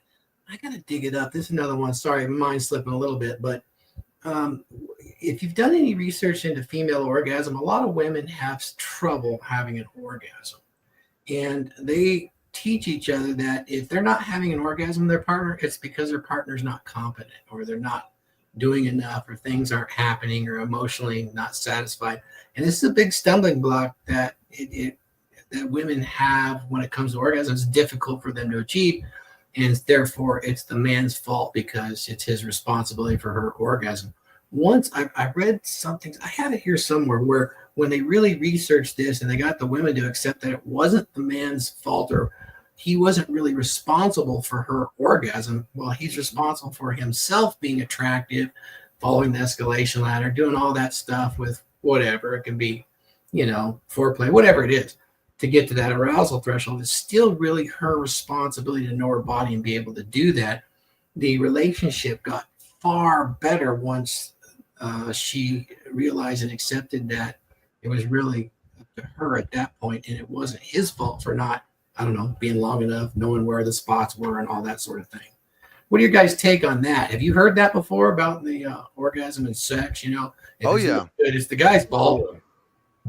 I gotta dig it up. This is another one. Sorry, mind slipping a little bit, but if you've done any research into female orgasm, a lot of women have trouble having an orgasm, and they teach each other that if they're not having an orgasm with their partner, it's because their partner's not competent, or they're not doing enough, or things aren't happening, or emotionally not satisfied. And this is a big stumbling block that that women have when it comes to orgasm. It's difficult for them to achieve, and therefore it's the man's fault because it's his responsibility for her orgasm. Once I read something, I have it here somewhere, where when they really researched this and they got the women to accept that it wasn't the man's fault, or he wasn't really responsible for her orgasm, well, he's responsible for himself being attractive, following the escalation ladder, doing all that stuff with whatever it can be, foreplay, whatever it is, to get to that arousal threshold. It's still really her responsibility to know her body and be able to do that. The relationship got far better once she realized and accepted that it was really up to her at that point, and it wasn't his fault for not, being long enough, knowing where the spots were and all that sort of thing. What do your guys take on that? Have you heard that before about the orgasm and sex? If Oh, it's yeah. not good, it's the guy's fault.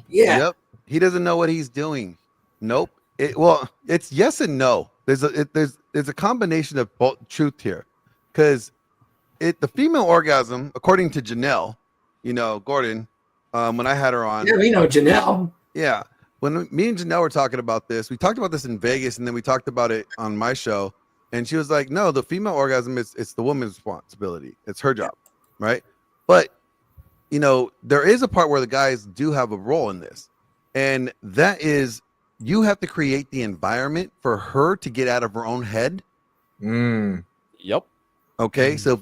Yeah. Yep. He doesn't know what he's doing. Nope. It's yes and no. There's a combination of both truth here, because the female orgasm, according to Janelle, Gordon, when I had her on, Yeah, we know Janelle. yeah, when me and Janelle were talking about this, we talked about this in Vegas, and then we talked about it on my show. And she was like, "No, the female orgasm it's the woman's responsibility. It's her job, right?" But there is a part where the guys do have a role in this, and that is you have to create the environment for her to get out of her own head. Yep. Okay, so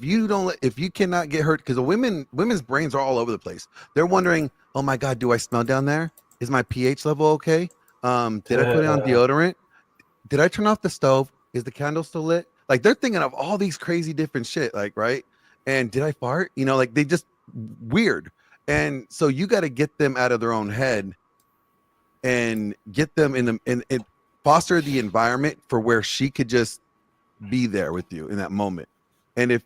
if you cannot get her, because the women's brains are all over the place. They're wondering, oh my God, do I smell down there? Is my pH level okay? Did I put on deodorant? Did I turn off the stove? Is the candle still lit? Like they're thinking of all these crazy different shit, like, right? And did I fart? Like they just weird. And so you got to get them out of their own head and get them in foster the environment for where she could just be there with you in that moment. And if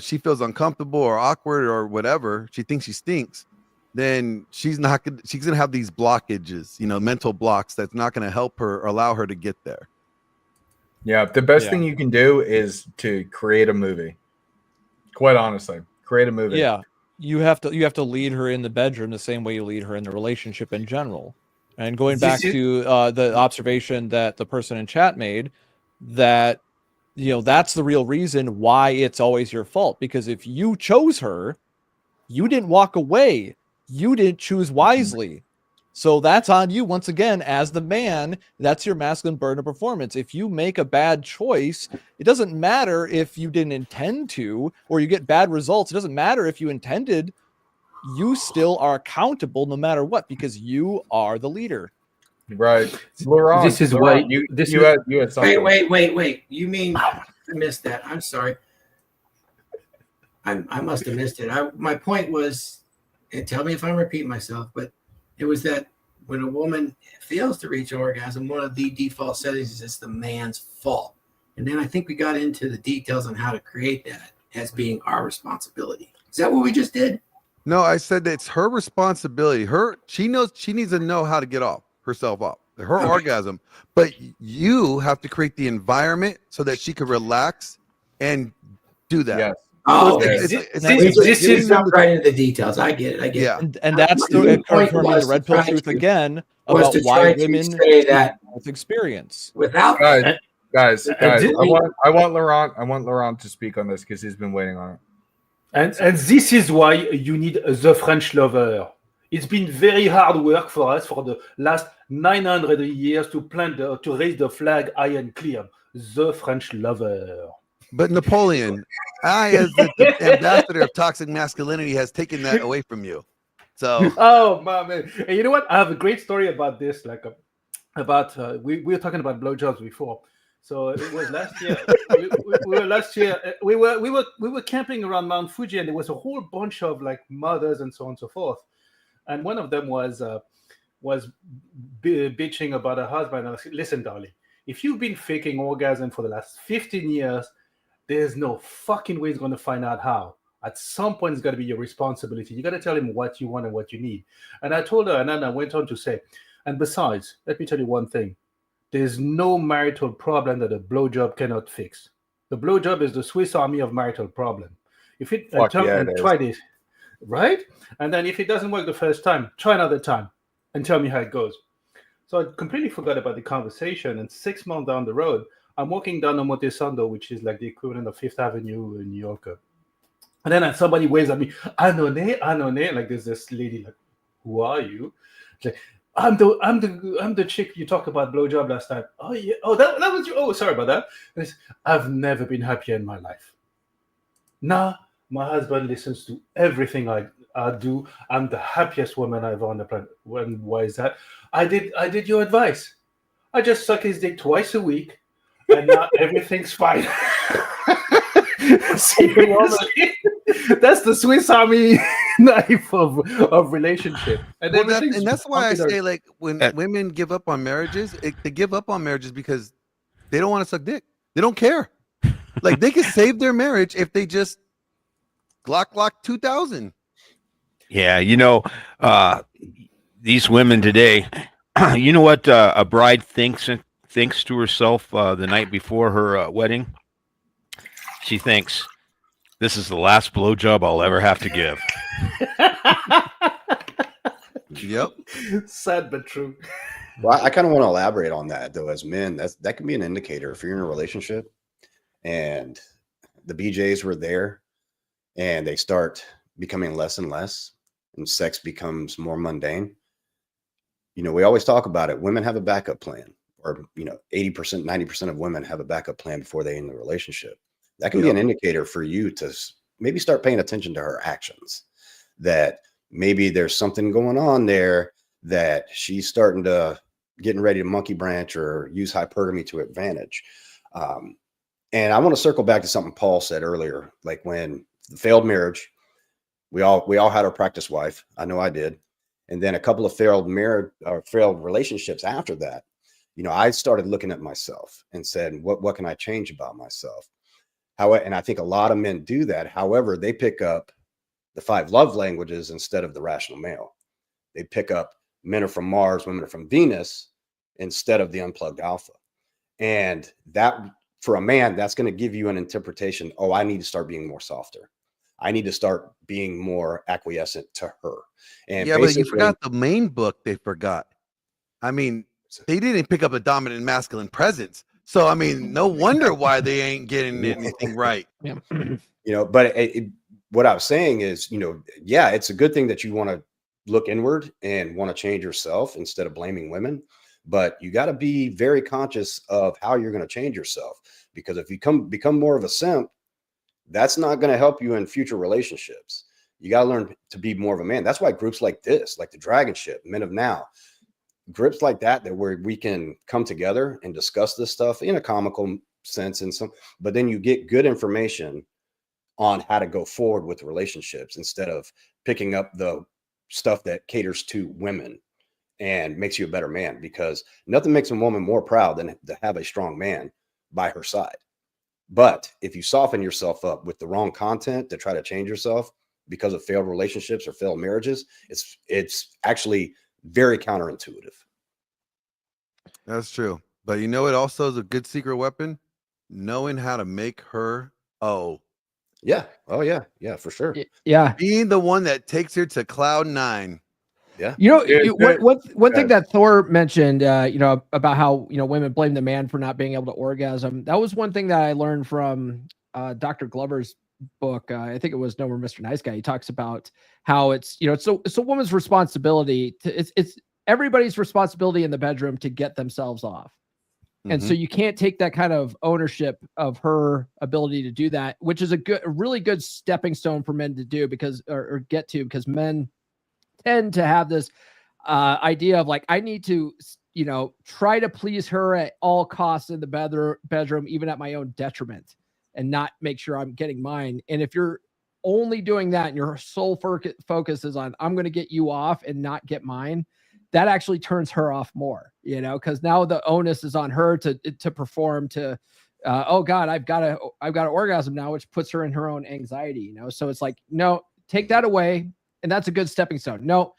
she feels uncomfortable or awkward or whatever, she thinks she stinks, then she's gonna have these blockages, mental blocks that's not gonna help her or allow her to get there. Yeah, the best thing you can do is to create a movie. Quite honestly, create a movie. Yeah, you have to lead her in the bedroom the same way you lead her in the relationship in general. And going back to the observation that the person in chat made, that that's the real reason why it's always your fault. Because if you chose her, you didn't walk away. You didn't choose wisely. So that's on you once again as the man. That's your masculine burden of performance. If you make a bad choice, it doesn't matter if you didn't intend to or you get bad results. It doesn't matter if you intended. You still are accountable no matter what, because you are the leader. Right. Laurent, This is Laurent, why you had something. Wait. You mean I missed that? I'm sorry. I must have missed it. My point was, and tell me if I'm repeating myself, but it was that when a woman fails to reach orgasm, one of the default settings is it's the man's fault. And then I think we got into the details on how to create that as being our responsibility. Is that what we just did? No, I said that it's her responsibility. She knows she needs to know how to get herself off her orgasm, but you have to create the environment so that she can relax and do that. Yes. Oh, It's- okay. it's- This is not right into the details. I get it. Yeah. And that's My point confirming was the red to pill try truth to- again was about to why try to women say that with experience. without Guys, did- I want Laurent to speak on this because he's been waiting on it. And this is why you need the French lover. It's been very hard work for us for the last 900 years to raise the flag high and clear. The French lover. But Napoleon, as the ambassador of toxic masculinity, has taken that away from you. So Oh man. And you know what? I have a great story about this. We were talking about blowjobs before. So it was last year. We were camping around Mount Fuji, and there was a whole bunch of like mothers and so on and so forth. And one of them was bitching about her husband. And I said, "Listen, darling, if you've been faking orgasm for the last 15 years, there's no fucking way he's going to find out how. At some point, it's got to be your responsibility. You got to tell him what you want and what you need." And I told her, and then I went on to say, and besides, let me tell you one thing. There's no marital problem that a blowjob cannot fix. The blowjob is the Swiss Army of marital problem. If it, try this, right? And then if it doesn't work the first time, try another time and tell me how it goes. So I completely forgot about the conversation. And 6 months down the road, I'm walking down Omotesando, which is like the equivalent of Fifth Avenue in New York. And then somebody waves at me, Anone, like there's this lady, like, who are you? She's like, I'm the chick you talked about blowjob last time. Oh yeah. Oh, that was you. Oh, sorry about that. And I've never been happier in my life. Nah, my husband listens to everything I do. I'm the happiest woman I've on the planet. Why is that? I did your advice. I just suck his dick twice a week, and now everything's fine. Seriously, that's the Swiss Army knife of relationship. And that's why I say, like, when women give up on marriages, they give up on marriages because they don't want to suck dick. They don't care. Like, they could save their marriage if they just Glock 2000. Yeah, these women today, you know what a bride thinks to herself the night before her wedding? She thinks, this is the last blowjob I'll ever have to give. Yep. Sad but true. Well, I kind of want to elaborate on that though. As men, that can be an indicator if you're in a relationship and the BJs were there and they start becoming less and less and sex becomes more mundane. You know, we always talk about it. Women have a backup plan, or, 80%, 90% of women have a backup plan before they end the relationship. That can be an indicator for you to maybe start paying attention to her actions, that maybe there's something going on there, that she's getting ready to monkey branch or use hypergamy to advantage. And I want to circle back to something Paul said earlier, like when the failed marriage, we all had our practice wife. I know I did. And then a couple of failed relationships after that, I started looking at myself and said, what can I change about myself? And I think a lot of men do that. However, they pick up the 5 love languages instead of the rational male. They pick up men are from Mars, women are from Venus, instead of the unplugged alpha. And that, for a man, that's going to give you an interpretation. Oh, I need to start being more softer. I need to start being more acquiescent to her. And yeah, but you forgot the main book. They forgot. I mean, they didn't pick up a dominant masculine presence. So, I mean, no wonder why they ain't getting anything right. Yeah. But what I was saying is, yeah, it's a good thing that you want to look inward and want to change yourself instead of blaming women. But you got to be very conscious of how you're going to change yourself, because if you become more of a simp, that's not going to help you in future relationships. You got to learn to be more of a man. That's why groups like this, like the DragonShip, Men of Now, groups like that where we can come together and discuss this stuff in a comical sense but then you get good information on how to go forward with relationships instead of picking up the stuff that caters to women and makes you a better man, because nothing makes a woman more proud than to have a strong man by her side. But if you soften yourself up with the wrong content to try to change yourself because of failed relationships or failed marriages, it's actually very counterintuitive. That's true. But it also is a good secret weapon, knowing how to make her yeah. Oh yeah, for sure. Yeah, being the one that takes her to cloud 9. Yeah. One thing that Thor mentioned, about how, women blame the man for not being able to orgasm. That was one thing that I learned from Dr. Glover's book. I think it was No More Mr. Nice Guy. He talks about how it's a woman's responsibility it's everybody's responsibility in the bedroom to get themselves off. And so you can't take that kind of ownership of her ability to do that, which is a really good stepping stone for men to do, because men tend to have this idea of like, I need to, try to please her at all costs in the bedroom, even at my own detriment, and not make sure I'm getting mine. And if you're only doing that and your sole focus is on, I'm going to get you off and not get mine, that actually turns her off more, because now the onus is on her to perform oh God, I've got to orgasm now, which puts her in her own anxiety, So it's like, no, take that away. And that's a good stepping stone. No,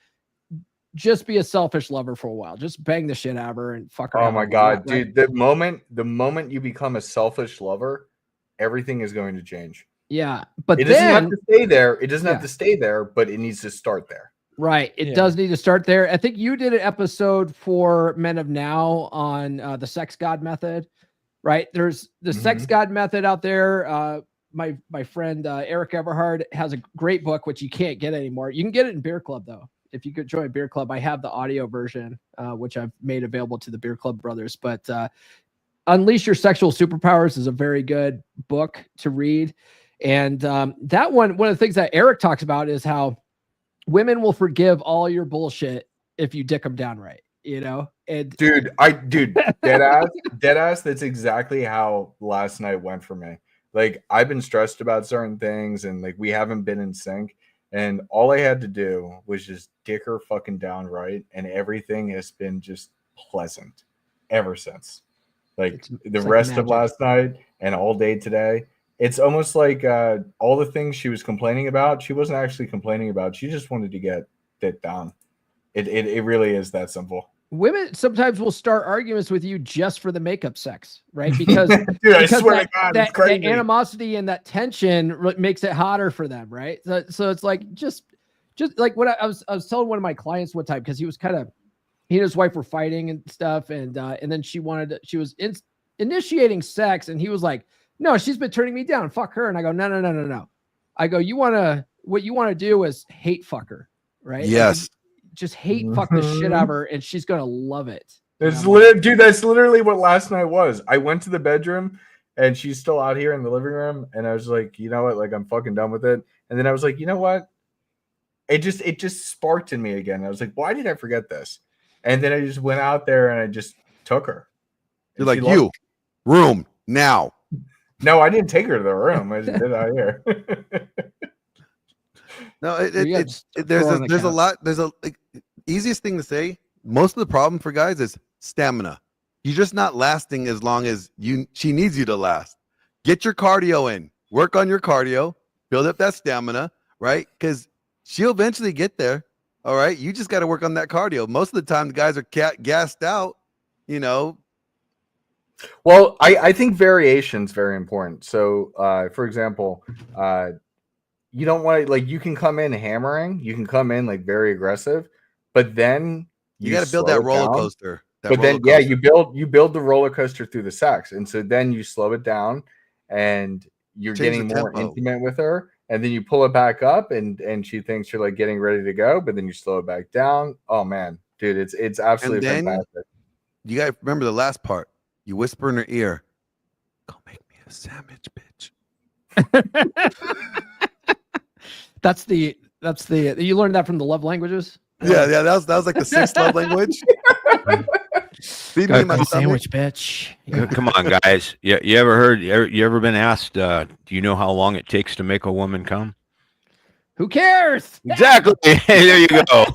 just be a selfish lover for a while. Just bang the shit out of her and fuck her. Oh my God, dude. The moment you become a selfish lover, everything is going to change. Yeah. But it doesn't have to stay there. It doesn't have to stay there, but it needs to start there. Right. It does need to start there. I think you did an episode for Men of Now on the sex god method, right? There's the sex god method out there. My friend Eric Everhard has a great book, which you can't get anymore. You can get it in Beer Club, though. If you could join Beer Club, I have the audio version, which I've made available to the Beer Club brothers. But Unleash Your Sexual Superpowers is a very good book to read. And that one of the things that Eric talks about is how women will forgive all your bullshit if you dick them down right, And dude, dead ass. That's exactly how last night went for me. Like, I've been stressed about certain things, and like we haven't been in sync, and all I had to do was just dick her fucking down right, and everything has been just pleasant ever since. Like the rest of last night and all day today, it's almost like all the things she was complaining about, she wasn't actually complaining about. She just wanted to get it down. It really is that simple. Women sometimes will start arguments with you just for the makeup sex, right? Because, dude, I swear to God, that animosity and that tension makes it hotter for them, right? So it's like just like what I was telling one of my clients one time, because he was kind of he and his wife were fighting and stuff, and then she was initiating sex, and he was like, "No, she's been turning me down. Fuck her." And I go, "No. I go, what you want to do is hate fuck her, right? Yes. Like, just hate fuck the shit out of her, and she's gonna love it." Dude, that's literally what last night was. I went to the bedroom and she's still out here in the living room, and I was like, you know what, like I'm fucking done with it. And then I was like, you know what? It just sparked in me again. I was like, why did I forget this? And then I just went out there and I just took her. You're like, you room now. No, I didn't take her to the room. I just did it out here. No, there's a lot. There's a easiest thing to say. Most of the problem for guys is stamina. You're just not lasting as long as she needs you to last. Get your cardio in. Work on your cardio. Build up that stamina, right? Because she'll eventually get there. All right. You just got to work on that cardio. Most of the time, the guys are gassed out, you know. Well, I think variation is very important. So, for example, you don't want to, like, you can come in hammering, you can come in like very aggressive, but then you got to build that roller coaster. But then, yeah, you build the roller coaster through the sex, and so then you slow it down, and you're getting more intimate with her, and then you pull it back up, and she thinks you're like getting ready to go, but then you slow it back down. Oh man, dude, it's absolutely fantastic. You got to remember the last part. You whisper in her ear, "Go make me a sandwich, bitch." That's the you learned that from the love languages. Yeah, that was like the sixth love language. Feed me my sandwich, bitch. Yeah. Come on, guys. You ever been asked, do you know how long it takes to make a woman come? Who cares? Exactly. There you go.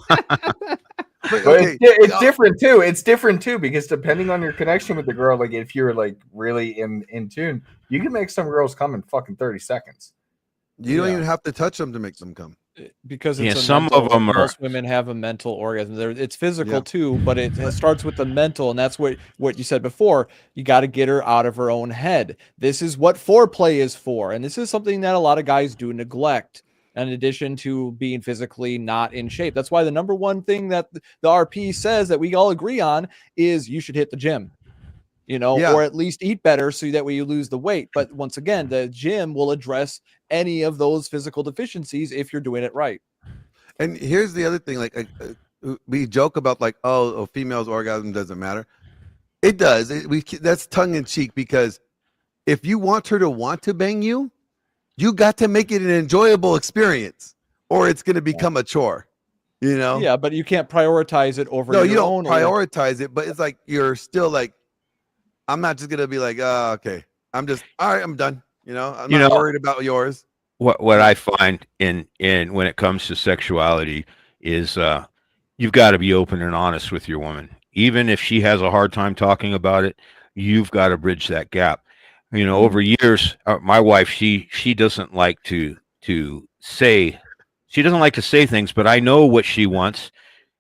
But it's different too. It's different too, because depending on your connection with the girl, like if you're like really in tune, you can make some girls come in fucking 30 seconds. You don't even have to touch them to make them come. Because most women have a mental orgasm. It's physical too, but it starts with the mental, and that's what you said before. You got to get her out of her own head. This is what foreplay is for, and this is something that a lot of guys do neglect. In addition to being physically not in shape, that's why the number one thing that the RP says that we all agree on is you should hit the gym. Or at least eat better so that way you lose the weight. But once again, the gym will address any of those physical deficiencies if you're doing it right. And here's the other thing, like we joke about like, oh, females' orgasm doesn't matter. It does. That's tongue in cheek, because if you want her to want to bang you, you got to make it an enjoyable experience, or it's going to become a chore. Yeah, but you can't prioritize it over. No, you don't prioritize it, but it's like you're still like, I'm not just gonna be like, okay, I'm just all right, I'm done. I'm not worried about yours. What I find in when it comes to sexuality is you've got to be open and honest with your woman. Even if she has a hard time talking about it, you've got to bridge that gap. Over years, my wife, she doesn't like to say, she doesn't like to say things, but I know what she wants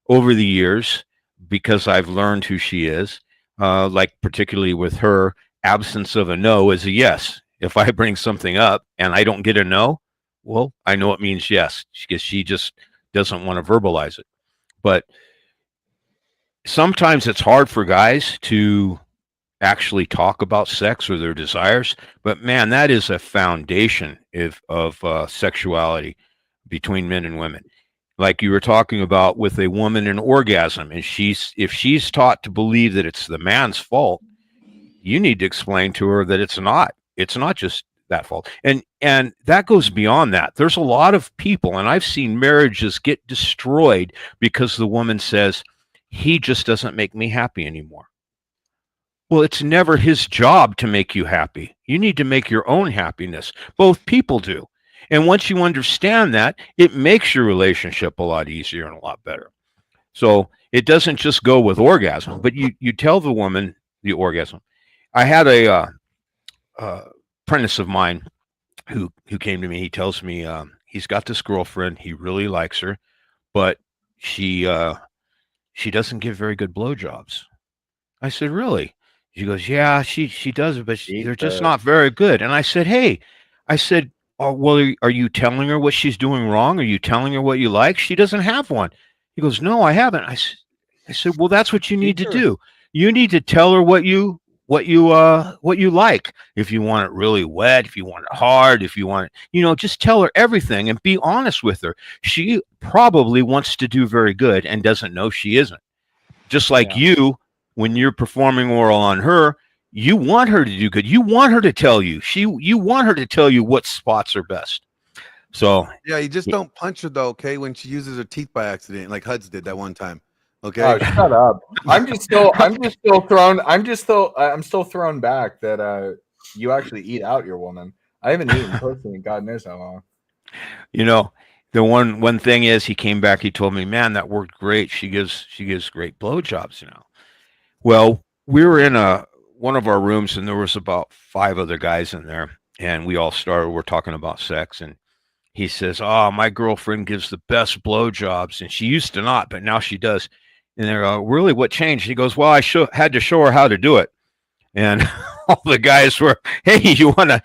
over the years because I've learned who she is. Like particularly with her, absence of a no is a yes. If I bring something up and I don't get a no, well, I know it means yes, because she just doesn't want to verbalize it. But sometimes it's hard for guys to actually talk about sex or their desires. But man, that is a foundation of sexuality between men and women. Like you were talking about with a woman in orgasm, and if she's taught to believe that it's the man's fault, you need to explain to her that it's not just that fault. And that goes beyond that. There's a lot of people, and I've seen marriages get destroyed because the woman says, he just doesn't make me happy anymore. Well, it's never his job to make you happy. You need to make your own happiness. Both people do. And once you understand that, it makes your relationship a lot easier and a lot better. So it doesn't just go with orgasm, but you tell the woman the orgasm. I had a apprentice of mine who came to me. He tells me he's got this girlfriend. He really likes her, but she doesn't give very good blowjobs. I said, really? She goes, yeah, she does, but they're just not very good. And I said, hey, oh, well, are you telling her what she's doing wrong? Are you telling her what you like? She doesn't have one. He goes, no, I haven't. I said, I said, well, that's what you need to Sure. do. You need to tell her what you like. If you want it really wet, if you want it hard, if you want it, just tell her everything and be honest with her. She probably wants to do very good and doesn't know she isn't. Just like you, when you're performing oral on her, you want her to do good. You want her to tell you. You want her to tell you what spots are best. So Yeah, you just don't punch her though, okay? When she uses her teeth by accident, like Huds did that one time. Okay. Oh, shut up! I'm still thrown back that you actually eat out your woman. I haven't eaten pussy in God knows how long. The one thing is, he came back. He told me, "Man, that worked great. She gives great blowjobs." Well, we were in one of our rooms, and there was about 5 other guys in there, and we're talking about sex, and he says, "Oh, my girlfriend gives the best blowjobs, and she used to not, but now she does." And they're really, what changed? He goes, "Well, I had to show her how to do it." And all the guys were, "Hey, you wanna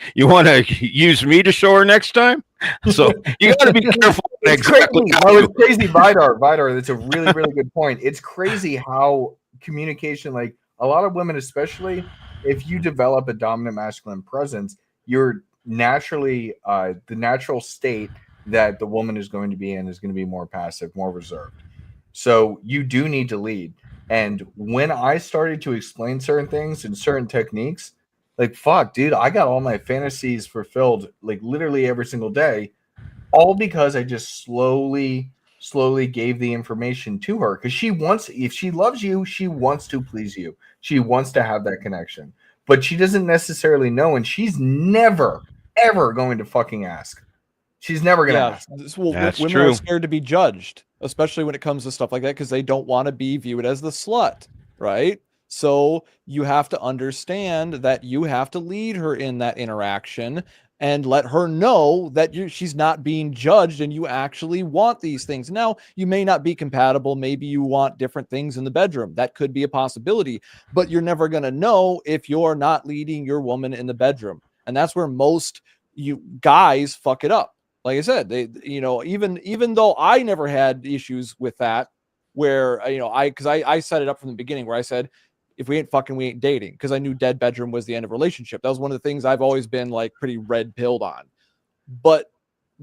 use me to show her next time?" So you got to be careful. It's exactly. crazy. Oh, it's crazy, Vidar. That's a really, really good point. It's crazy how communication, like a lot of women, especially if you develop a dominant masculine presence, you're naturally the natural state that the woman is going to be in is going to be more passive, more reserved. So you do need to lead. And when I started to explain certain things and certain techniques, like, fuck, dude, I got all my fantasies fulfilled, like literally every single day, all because I just slowly gave the information to her. Because if she loves you, she wants to please you. She wants to have that connection. But she doesn't necessarily know, and she's never, ever going to fucking ask. She's never going to ask. That's women true. are scared to be judged, especially when it comes to stuff like that, because they don't want to be viewed as the slut, right? So you have to understand that you have to lead her in that interaction and let her know that she's not being judged and you actually want these things. Now, you may not be compatible. Maybe you want different things in the bedroom. That could be a possibility, but you're never going to know if you're not leading your woman in the bedroom. And that's where most you guys fuck it up. Like I said, even though I never had issues with that, where I set it up from the beginning, where I said, if we ain't fucking, we ain't dating, because I knew dead bedroom was the end of relationship. That was one of the things I've always been like pretty red pilled on. But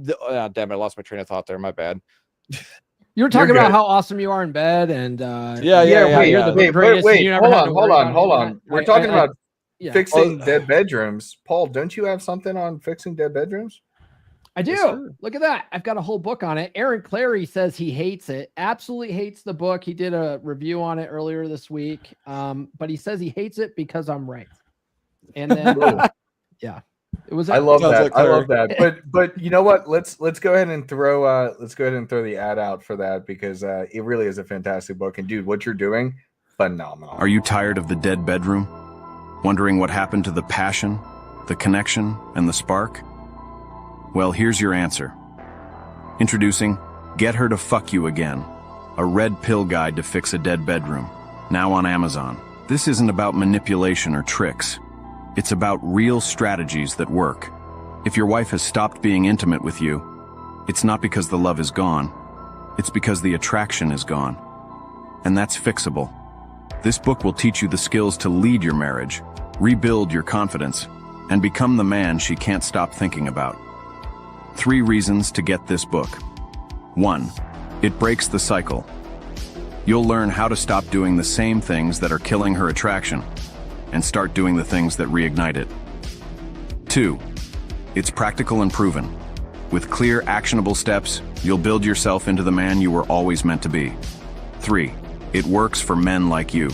damn it, I lost my train of thought there. My bad. You were talking about how awesome you are in bed, and Wait, hold on. We're talking about fixing dead bedrooms. Paul, don't you have something on fixing dead bedrooms? I do. Yes, look at that. I've got a whole book on it. Aaron Clary says he hates it. Absolutely hates the book. He did a review on it earlier this week. But he says he hates it because I'm right. And then yeah. It was I love that. I love that. But you know what? Let's go ahead and throw the ad out for that, because it really is a fantastic book. And dude, what you're doing, phenomenal. Are you tired of the dead bedroom? Wondering what happened to the passion, the connection, and the spark? Well, here's your answer. Introducing Get Her to Fuck You Again, a red pill guide to fix a dead bedroom, now on Amazon. This isn't about manipulation or tricks. It's about real strategies that work. If your wife has stopped being intimate with you, it's not because the love is gone. It's because the attraction is gone. And that's fixable. This book will teach you the skills to lead your marriage, rebuild your confidence, and become the man she can't stop thinking about. 3 reasons to get this book. 1. It breaks the cycle. You'll learn how to stop doing the same things that are killing her attraction and start doing the things that reignite it. 2. It's practical and proven. With clear, actionable steps, you'll build yourself into the man you were always meant to be. 3. It works for men like you.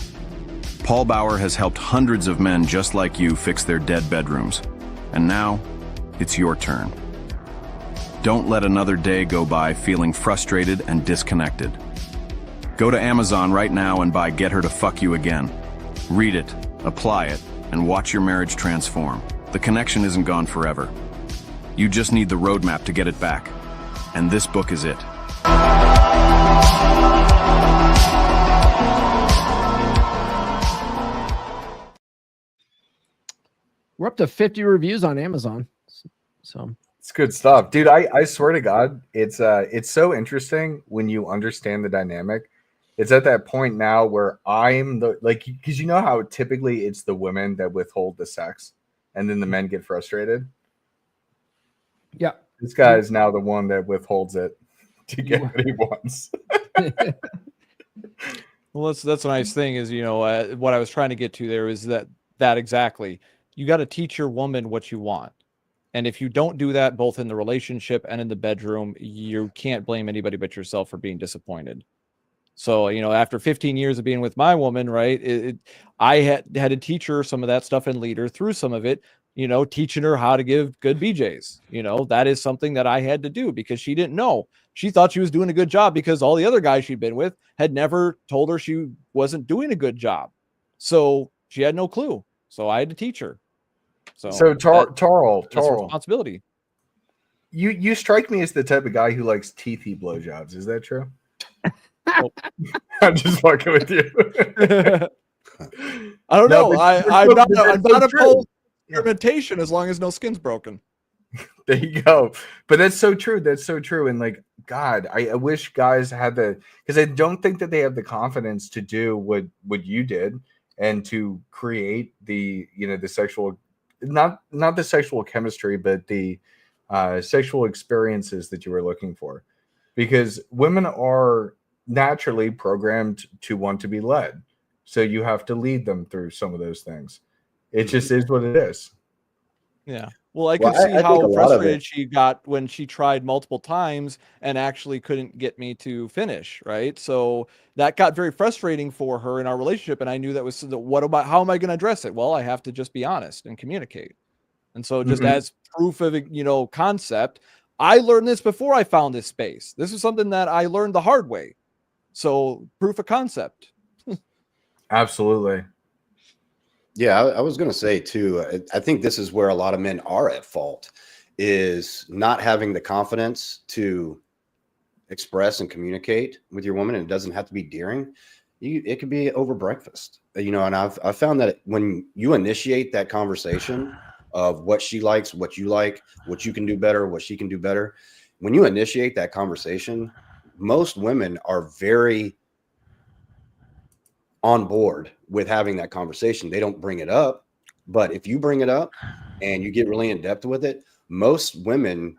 Paul Bauer has helped hundreds of men just like you fix their dead bedrooms. And now, it's your turn. Don't let another day go by feeling frustrated and disconnected. Go to Amazon right now and buy Get Her to Fuck You Again. Read it, apply it, and watch your marriage transform. The connection isn't gone forever. You just need the roadmap to get it back. And this book is it. We're up to 50 reviews on Amazon. So it's good stuff, dude. I swear to God, it's so interesting when you understand the dynamic. it's at that point now where I'm the like, because you know how typically it's the women that withhold the sex, and then the men get frustrated. Yeah. This guy is now the one that withholds it to get You- what he wants. Well, that's a nice thing is, what I was trying to get to there is that exactly. You got to teach your woman what you want. And if you don't do that, both in the relationship and in the bedroom, you can't blame anybody but yourself for being disappointed. So, after 15 years of being with my woman, right, I had to teach her some of that stuff and lead her through some of it, teaching her how to give good BJs. That is something that I had to do because she didn't know. She thought she was doing a good job because all the other guys she'd been with had never told her she wasn't doing a good job. So she had no clue. So I had to teach her. So Tarl, that's a responsibility. You strike me as the type of guy who likes teethy blowjobs. Is that true? Nope. I'm just fucking with you. I don't know. I'm not opposed to Yeah. experimentation as long as no skin's broken. There you go. But that's so true. That's so true. And like, God, I wish guys had because I don't think that they have the confidence to do what you did and to create the sexual, not the sexual chemistry, but the sexual experiences that you were looking for, because women are naturally programmed to want to be led. So you have to lead them through some of those things. It just is what it is. Yeah. Well, I could see how frustrated she got when she tried multiple times and actually couldn't get me to finish, right? So that got very frustrating for her in our relationship. And I knew that was how am I going to address it? Well, I have to just be honest and communicate. And so just as proof of, concept, I learned this before I found this space. This is something that I learned the hard way. So proof of concept. Absolutely. Yeah, I was going to say too, I think this is where a lot of men are at fault, is not having the confidence to express and communicate with your woman. And it doesn't have to be during. It could be over breakfast, and I've found that when you initiate that conversation of what she likes, what you like, what you can do better, what she can do better, when you initiate that conversation, most women are very on board with having that conversation. They don't bring it up, but if you bring it up and you get really in depth with it, most women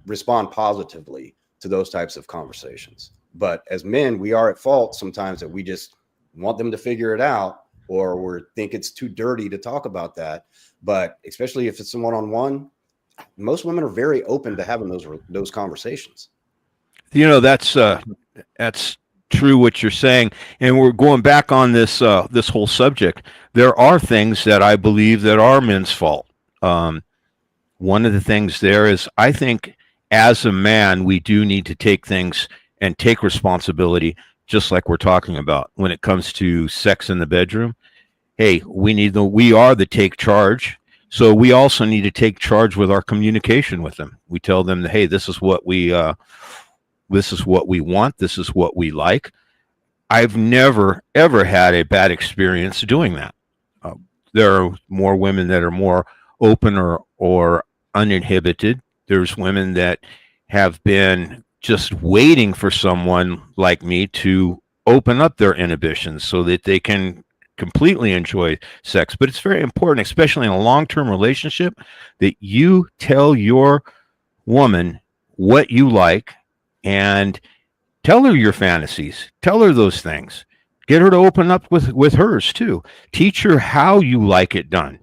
respond positively to those types of conversations. But as men, we are at fault sometimes that we just want them to figure it out, or we think it's too dirty to talk about that. But especially if it's a one-on-one, most women are very open to having those conversations. That's true what you're saying, and we're going back on this whole subject. There are things that I believe that are men's fault. One of the things there is, I think as a man, we do need to take things and take responsibility, just like we're talking about when it comes to sex in the bedroom. Hey, we are the take charge. So we also need to take charge with our communication with them. We tell them, hey, this is what we want. This is what we like. I've never, ever had a bad experience doing that. There are more women that are more open or uninhibited. There's women that have been just waiting for someone like me to open up their inhibitions so that they can completely enjoy sex. But it's very important, especially in a long-term relationship, that you tell your woman what you like and tell her your fantasies. Tell her those things. Get her to open up with hers too. Teach her how you like it done.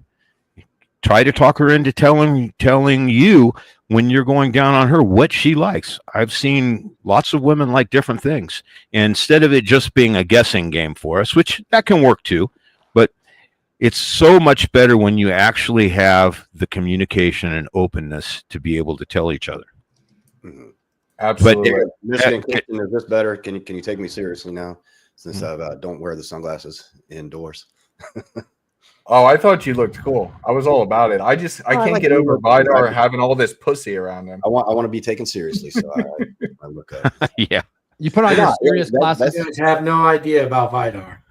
Try to talk her into telling you when you're going down on her what she likes. I've seen lots of women like different things. And instead of it just being a guessing game for us, which that can work too, but it's so much better when you actually have the communication and openness to be able to tell each other. Mm-hmm. Absolutely. But Michigan Christian, is this better? Can you take me seriously now? Since I don't wear the sunglasses indoors. Oh, I thought you looked cool. I was all about it. I can't like get over look, Vidar having all this pussy around him. I want to be taken seriously, so I look up. Yeah. You put on your serious glasses. You guys have no idea about Vidar.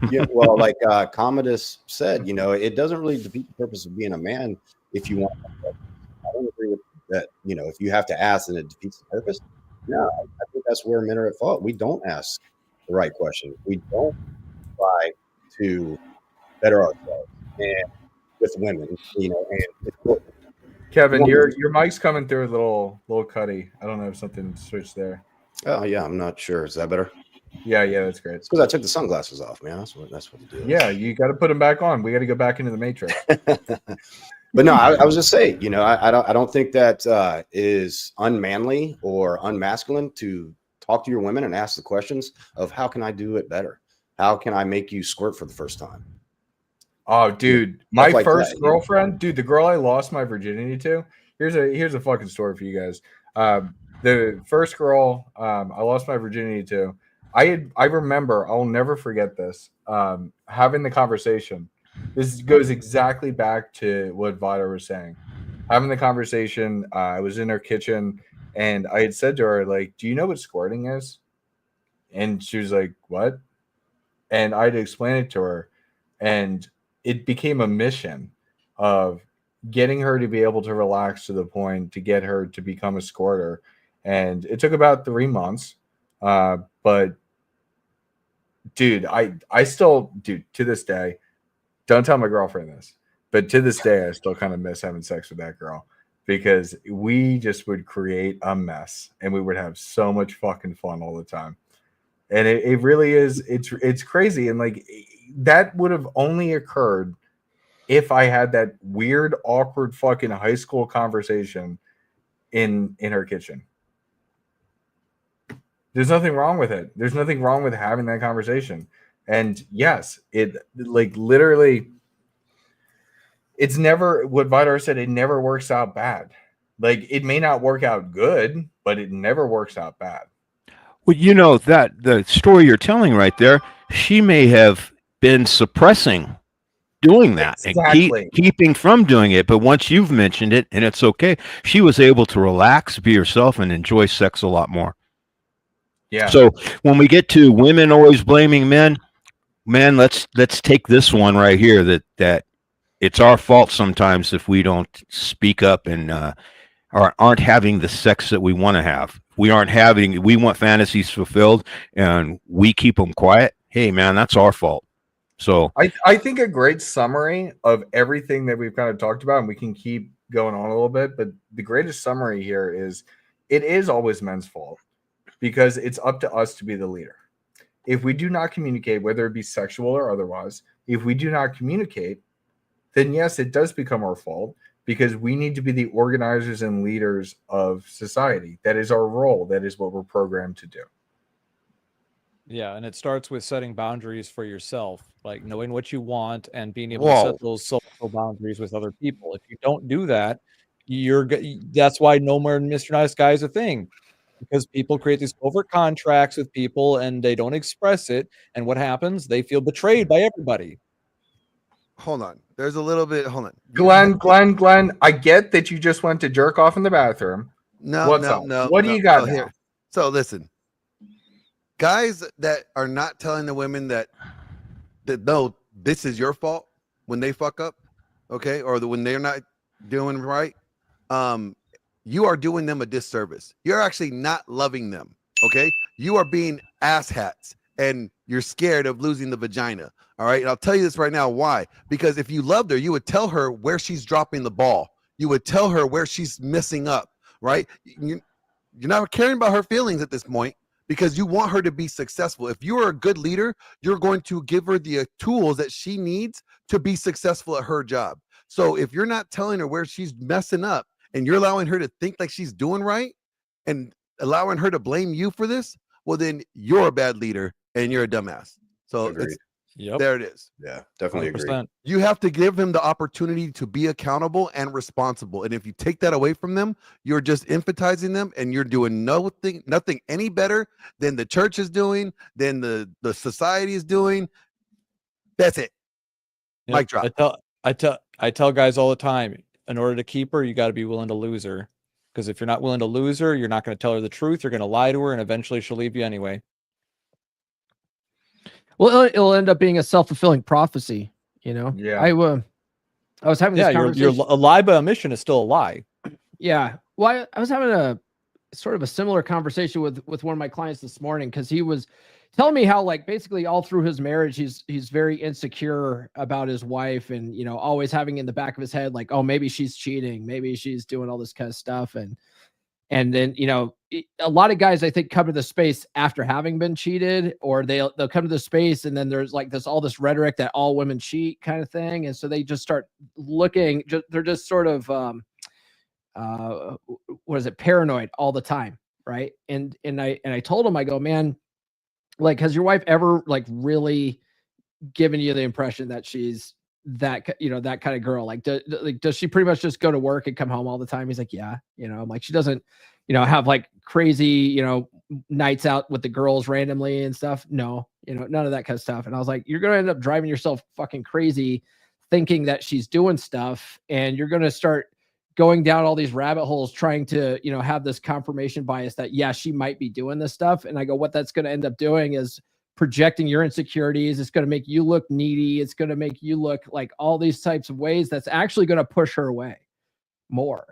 Yeah, well, like Commodus said, it doesn't really defeat the purpose of being a man if you want. I don't agree with that. If you have to ask and it defeats the purpose. No, I think that's where men are at fault. We don't ask the right question. We don't try to better ourselves and with women, and it's Kevin, your mic's coming through a little cutty. I don't know if something switched there. Oh yeah, I'm not sure. Is that better? Yeah, that's great. It's because I took the sunglasses off, man. That's what the deal is. Yeah, you got to put them back on. We got to go back into the matrix. But no, I was just saying, I don't think that is unmanly or unmasculine to talk to your women and ask the questions of how can I do it better? How can I make you squirt for the first time? Oh, dude, my like first that, girlfriend, dude, the girl I lost my virginity to. Here's a fucking story for you guys. The first girl I lost my virginity to, I remember, I'll never forget this. Having the conversation. This goes exactly back to what Vada was saying. Having the conversation, I was in her kitchen and I had said to her, like, do you know what squirting is? And she was like, what? And I had to explain it to her. And it became a mission of getting her to be able to relax to the point to get her to become a squirter. And it took about 3 months. But dude, I still, dude, to this day, don't tell my girlfriend this, but to this day, I still kind of miss having sex with that girl because we just would create a mess and we would have so much fucking fun all the time. And it really is, it's crazy. And like that would have only occurred if I had that weird, awkward fucking high school conversation in her kitchen. There's nothing wrong with it. There's nothing wrong with having that conversation. And yes, it like literally, it's never what Vidar said. It never works out bad. Like it may not work out good, but it never works out bad. Well, that the story you're telling right there, she may have been suppressing doing that Exactly. and keeping from doing it. But once you've mentioned it and it's okay, she was able to relax, be herself, and enjoy sex a lot more. Yeah. So when we get to women always blaming men, man, let's take this one right here that it's our fault sometimes if we don't speak up and aren't having the sex that we want to have. We want fantasies fulfilled and we keep them quiet. Hey, man, that's our fault. So I think a great summary of everything that we've kind of talked about, and we can keep going on a little bit, but the greatest summary here is it is always men's fault because it's up to us to be the leader. If we do not communicate, whether it be sexual or otherwise, if we do not communicate, then yes, it does become our fault because we need to be the organizers and leaders of society. That is our role. That is what we're programmed to do. Yeah, and it starts with setting boundaries for yourself, like knowing what you want and being able to set those social boundaries with other people. If you don't do that, that's why no more Mr. Nice Guy is a thing, because people create these covert contracts with people and they don't express it. And what happens? They feel betrayed by everybody. Hold on. There's a little bit. Hold on. Glenn, I get that you just went to jerk off in the bathroom. No. What do you got now? Here. So listen, guys that are not telling the women that no, this is your fault when they fuck up, okay, or when they're not doing right, you are doing them a disservice. You're actually not loving them, okay? You are being asshats and you're scared of losing the vagina, all right? And I'll tell you this right now, why? Because if you loved her, you would tell her where she's dropping the ball. You would tell her where she's messing up, right? You're not caring about her feelings at this point because you want her to be successful. If you are a good leader, you're going to give her the tools that she needs to be successful at her job. So if you're not telling her where she's messing up and you're allowing her to think like she's doing right and allowing her to blame you for this, well, then you're a bad leader and you're a dumbass. So there it is. Yeah, definitely 100%. agree. You have to give them the opportunity to be accountable and responsible. And if you take that away from them, you're just emphasizing them and you're doing nothing any better than the church is doing, than the society is doing. That's it. Yep. Mic drop. I tell guys all the time, in order to keep her, you got to be willing to lose her. Because if you're not willing to lose her, you're not going to tell her the truth. You're going to lie to her, and eventually she'll leave you anyway. Well, it'll end up being a self-fulfilling prophecy, you know? Yeah. I was having this conversation. A lie by omission is still a lie. Yeah. Well, I was having a sort of a similar conversation with one of my clients this morning because he was telling me how like basically all through his marriage he's very insecure about his wife, and always having in the back of his head like, oh, maybe she's cheating, maybe she's doing all this kind of stuff. And then a lot of guys I think come to the space after having been cheated, or they'll come to the space and then there's like all this rhetoric that all women cheat kind of thing, and so they just start looking, they're just sort of paranoid all the time, right? And I told him, I go, man, like, has your wife ever like really given you the impression that she's that that kind of girl? Like, does she pretty much just go to work and come home all the time? He's like, yeah. I'm like, she doesn't have like crazy nights out with the girls randomly and stuff. No, none of that kind of stuff. And I was like, you're gonna end up driving yourself fucking crazy thinking that she's doing stuff, and you're gonna start going down all these rabbit holes trying to have this confirmation bias that she might be doing this stuff. And I go, what that's going to end up doing is projecting your insecurities. It's going to make you look needy. It's going to make you look like all these types of ways that's actually going to push her away more.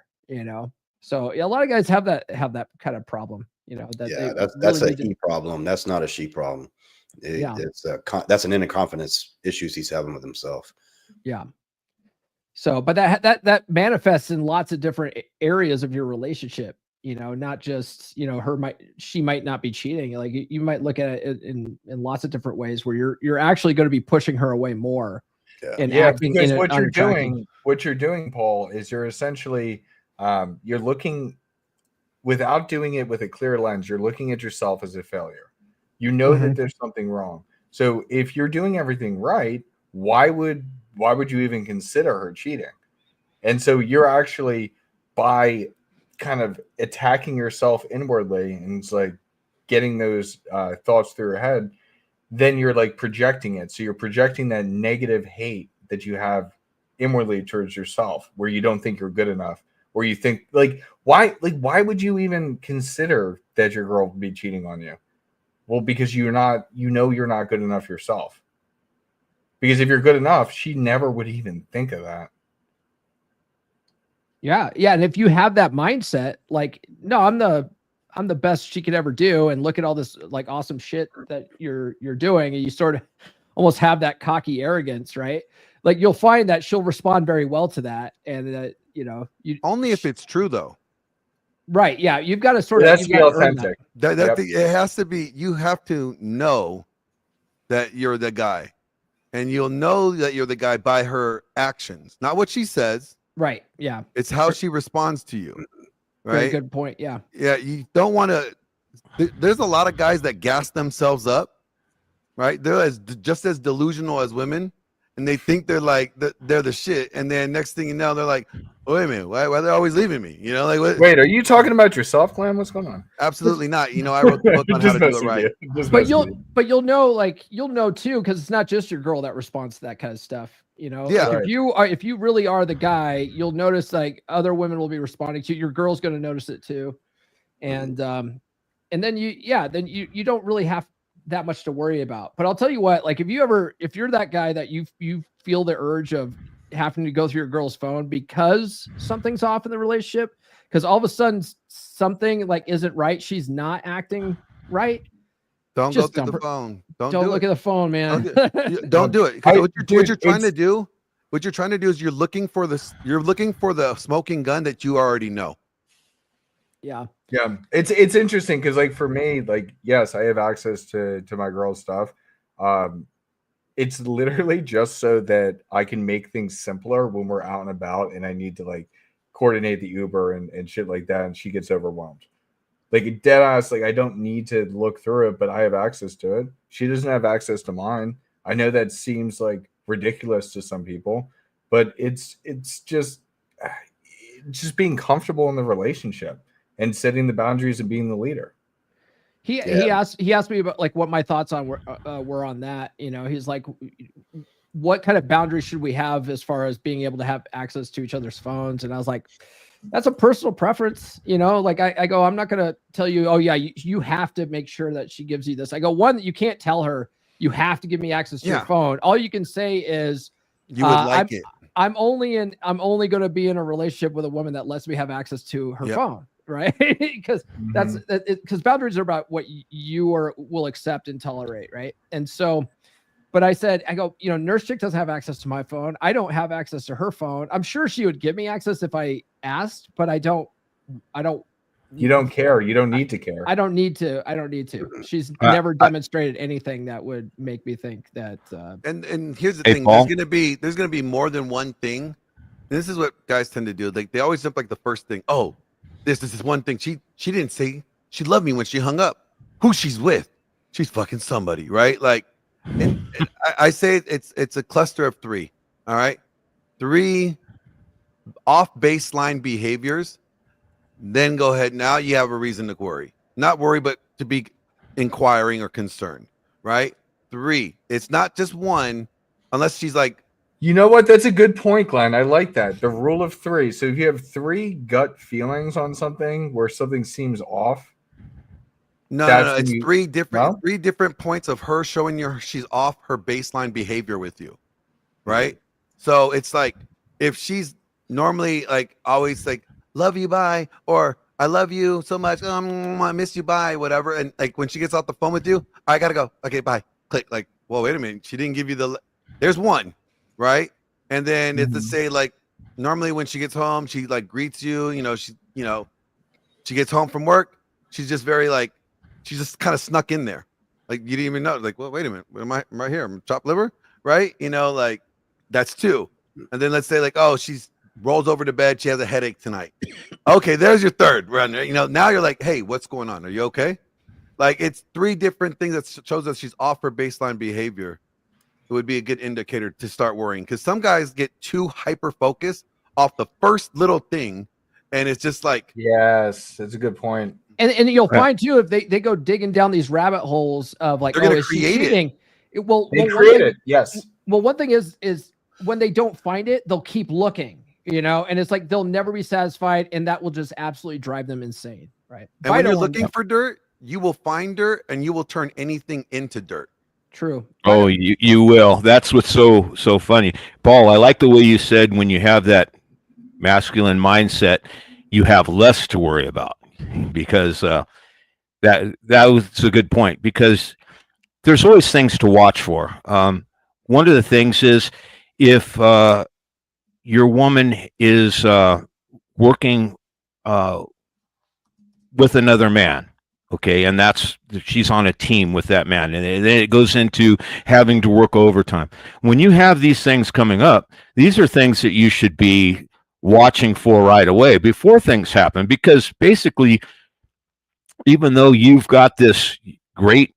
So a lot of guys have that kind of problem. That's a he problem. That's not a she problem. That's an inner confidence issues he's having with himself. Yeah. So, but that manifests in lots of different areas of your relationship, not just, she might not be cheating. Like you might look at it in lots of different ways where you're actually going to be pushing her away more. And acting because in what you're doing, Paul, is you're essentially, you're looking without doing it with a clear lens. You're looking at yourself as a failure. That there's something wrong. So if you're doing everything right, why would you even consider her cheating? And so you're actually, by kind of attacking yourself inwardly and it's like getting those thoughts through your head, then you're like projecting it. So you're projecting that negative hate that you have inwardly towards yourself, where you don't think you're good enough, or you think why would you even consider that your girl would be cheating on you? Well, because you're not good enough yourself. Because if you're good enough, she never would even think of that. Yeah. Yeah. And if you have that mindset, like, no, I'm the best she could ever do, and look at all this like awesome shit that you're doing, and you sort of almost have that cocky arrogance, right? Like you'll find that she'll respond very well to that. And you only if it's true though. Right. Yeah. You've got to sort of be authentic. It has to be, you have to know that you're the guy. And you'll know that you're the guy by her actions, not what she says. Right. Yeah. It's how she responds to you. Right. Very good point. Yeah. Yeah. You don't want to. There's a lot of guys that gas themselves up. Right. They're just as delusional as women, and they think they're like they're the shit. And then next thing you know, they're like, wait a minute, why are they always leaving me? Like, what? Wait, are you talking about yourself, Clam? What's going on? Absolutely not. I wrote the book on how to do it right. But you'll know too, because it's not just your girl that responds to that kind of stuff. Yeah. Like if you really are the guy, you'll notice like other women will be responding to you. Your girl's going to notice it too, and then you don't really have that much to worry about. But I'll tell you what, like if you're that guy that you feel the urge of having to go through your girl's phone because something's off in the relationship, because all of a sudden something like isn't right, she's not acting right, don't go through the phone. Don't look at the phone, man. Don't do it. What you're trying to do is you're looking for the smoking gun that you already know. Yeah. It's interesting because like for me, like, yes, I have access to my girl's stuff. It's literally just so that I can make things simpler when we're out and about and I need to like coordinate the Uber and shit like that, and she gets overwhelmed. Like dead ass, like I don't need to look through it, but I have access to it. She doesn't have access to mine. I know that seems like ridiculous to some people, but it's just being comfortable in the relationship and setting the boundaries and being the leader. He asked me about like what my thoughts on were on that. He's like, what kind of boundaries should we have as far as being able to have access to each other's phones? And I was like, that's a personal preference. Like I go, I'm not going to tell you, oh yeah, you have to make sure that she gives you this. I go, one, that you can't tell her you have to give me access to your phone. All you can say is you would like it. I'm only going to be in a relationship with a woman that lets me have access to her phone. right? Because that's because boundaries are about what you will accept and tolerate, right? And so, but I said, I go, Nurse Chick doesn't have access to my phone. I don't have access to her phone. I'm sure she would give me access if I asked, but I don't. You don't care. You don't need to care. I don't need to. She's never demonstrated anything that would make me think that. And here's the Hey, thing: Paul? there's gonna be more than one thing. And this is what guys tend to do. Like they always jump like the first thing. Oh, this is one thing. She didn't say she loved me when she hung up. Who she's with? She's fucking somebody, right? Like, and I say it's a cluster of 3. All right, 3 off baseline behaviors. Then go ahead. Now you have a reason to worry. Not worry, but to be inquiring or concerned, right? 3. It's not just 1, unless she's like. You know what? That's a good point, Glenn. I like that. The rule of 3. So if you have 3 gut feelings on something where something seems off. No. It's 3 different points of her showing she's off her baseline behavior with you, right? So it's like if she's normally like always like, love you, bye, or I love you so much, I miss you, bye, whatever. And like when she gets off the phone with you, I gotta go. Okay, bye. Click. Like, well, wait a minute. She didn't give you there's 1, right? And then it's to say like normally when she gets home, she like greets you. She gets home from work. She's just very like she just kind of snuck in there, like you didn't even know. Like, well, wait a minute, am I right here? I'm chopped liver, right? Like that's 2. And then let's say like, oh, she's rolls over to bed. She has a headache tonight. Okay, there's your 3rd run. Now you're like, hey, what's going on? Are you okay? Like it's 3 different things that shows that she's off her baseline behavior. It would be a good indicator to start worrying because some guys get too hyper focused off the first little thing, and it's just like, yes, that's a good point. And you'll find too if they go digging down these rabbit holes of like, they're is she cheating? They create it. Yes. Well, one thing is when they don't find it, they'll keep looking. And it's like they'll never be satisfied, and that will just absolutely drive them insane, right? And when you're looking for dirt, you will find dirt, and you will turn anything into dirt. True. Oh, you will. That's what's so funny, Paul. I like the way you said when you have that masculine mindset, you have less to worry about, because that was a good point. Because there's always things to watch for. One of the things is if your woman is working with another man, okay, and she's on a team with that man, and then it goes into having to work overtime. When you have these things coming up, these are things that you should be watching for right away before things happen, because basically, even though you've got this great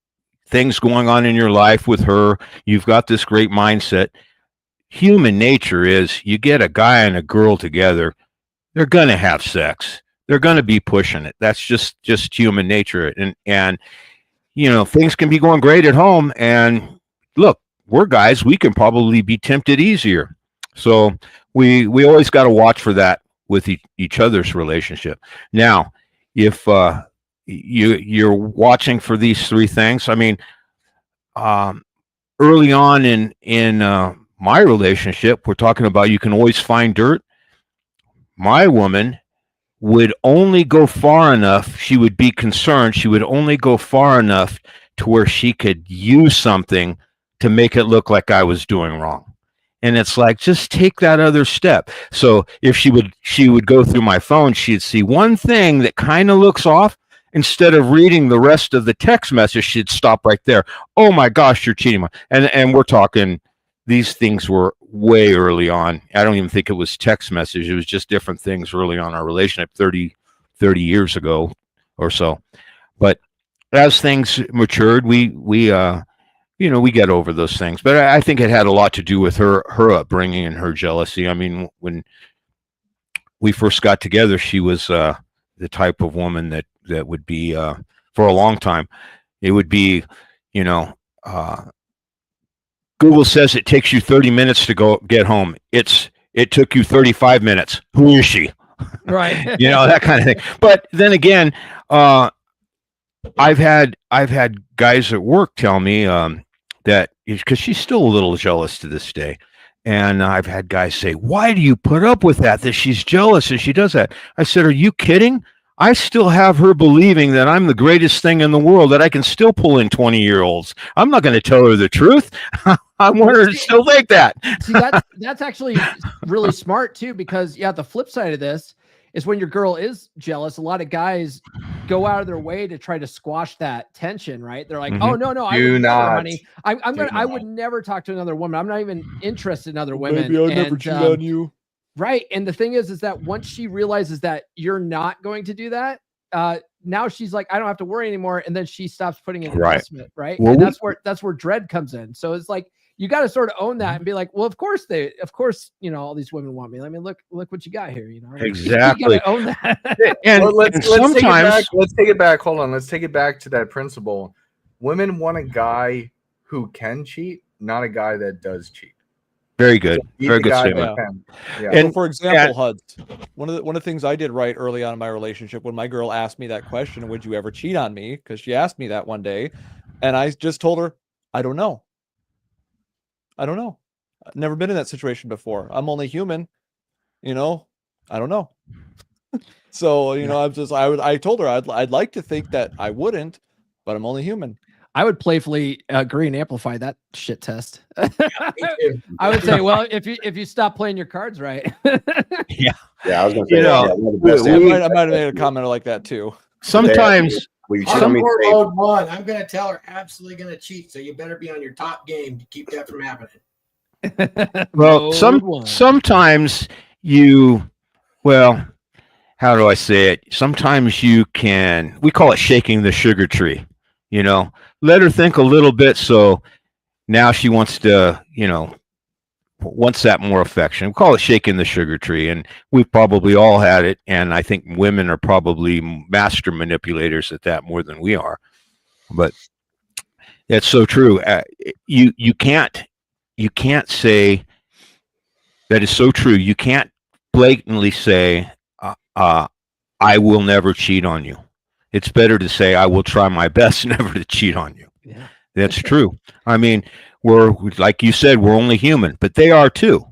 things going on in your life with her, you've got this great mindset. Human nature is you get a guy and a girl together, they're going to have sex. They're going to be pushing it. That's just human nature. And things can be going great at home. And look, we're guys, we can probably be tempted easier. So we always got to watch for that with each other's relationship. Now, if you're watching for these 3 things, I mean, early on in my relationship, we're talking about you can always find dirt. My woman would only go far enough. She would be concerned. She would only go far enough to where she could use something to make it look like I was doing wrong. And it's like, just take that other step. So if she would go through my phone, she'd see one thing that kind of looks off. Instead of reading the rest of the text message, she'd stop right there. Oh my gosh, you're cheating. And we're talking, these things were way early on. I don't even think it was text message. It was just different things early on our relationship 30 years ago or so. But as things matured, we get over those things. But I think it had a lot to do with her upbringing and her jealousy. I mean, when we first got together, she was the type of woman that would be for a long time. It would be, Google says it takes you 30 minutes to go get home. It took you 35 minutes. Who is she? Right. That kind of thing. But then again, I've had guys at work tell me that, because she's still a little jealous to this day. And I've had guys say, why do you put up with that she's jealous and she does that? I said, are you kidding? I still have her believing that I'm the greatest thing in the world, that I can still pull in 20-year-olds. I'm not going to tell her the truth. I want her to still think that. See, that's actually really smart too, because the flip side of this is when your girl is jealous, a lot of guys go out of their way to try to squash that tension, right? They're like, oh no, I would never, honey. I would never talk to another woman. I'm not even interested in other women. Maybe I'll never cheat on you. Right. And the thing is that once she realizes that you're not going to do that, now she's like, I don't have to worry anymore. And then she stops putting in investment. Right. Well, and that's where dread comes in. So it's like, you got to sort of own that and be like, well, of course, all these women want me. I mean, look what you got here, Exactly. You gotta own that. And let's take it back. Let's take it back. Hold on. Let's take it back to that principle. Women want a guy who can cheat, not a guy that does cheat. Very good. Very good statement. Yeah. And for example, Huds, one of the things I did right early on in my relationship, when my girl asked me that question, would you ever cheat on me? Because she asked me that one day, and I just told her, I don't know. I've never been in that situation before. I'm only human, I don't know. So, I told her I'd like to think that I wouldn't, but I'm only human. I would playfully agree and amplify that shit test. I would say, well, if you stop playing your cards right. Yeah, I was going to say, I might have made a comment like that too. Sometimes. I'm going to tell her absolutely going to cheat, so you better be on your top game to keep that from happening. Well, sometimes how do I say it? Sometimes we call it shaking the sugar tree, let her think a little bit. So now she wants to, wants that more affection. We call it shaking the sugar tree, and we've probably all had it. And I think women are probably master manipulators at that more than we are. But that's so true. You can't say that is so true. You can't blatantly say, I will never cheat on you. It's better to say, I will try my best never to cheat on you. Yeah. That's true. I mean, we're, like you said, we're only human, but they are too.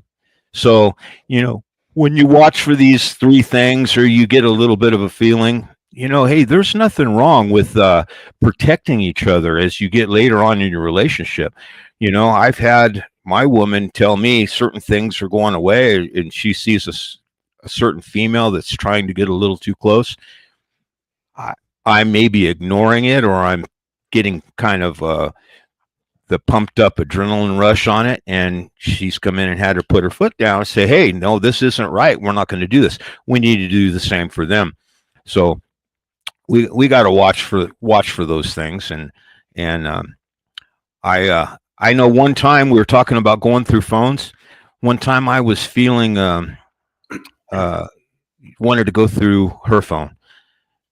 So, when you watch for these three things, or you get a little bit of a feeling, hey, there's nothing wrong with protecting each other as you get later on in your relationship. I've had my woman tell me certain things are going away, and she sees a certain female that's trying to get a little too close. I may be ignoring it, or I'm getting kind of the pumped up adrenaline rush on it, and she's come in and had her put her foot down and say, hey, no, this isn't right. We're not going to do this. We need to do the same for them. So we got to watch for those things. And I know one time we were talking about going through phones. One time I was feeling wanted to go through her phone.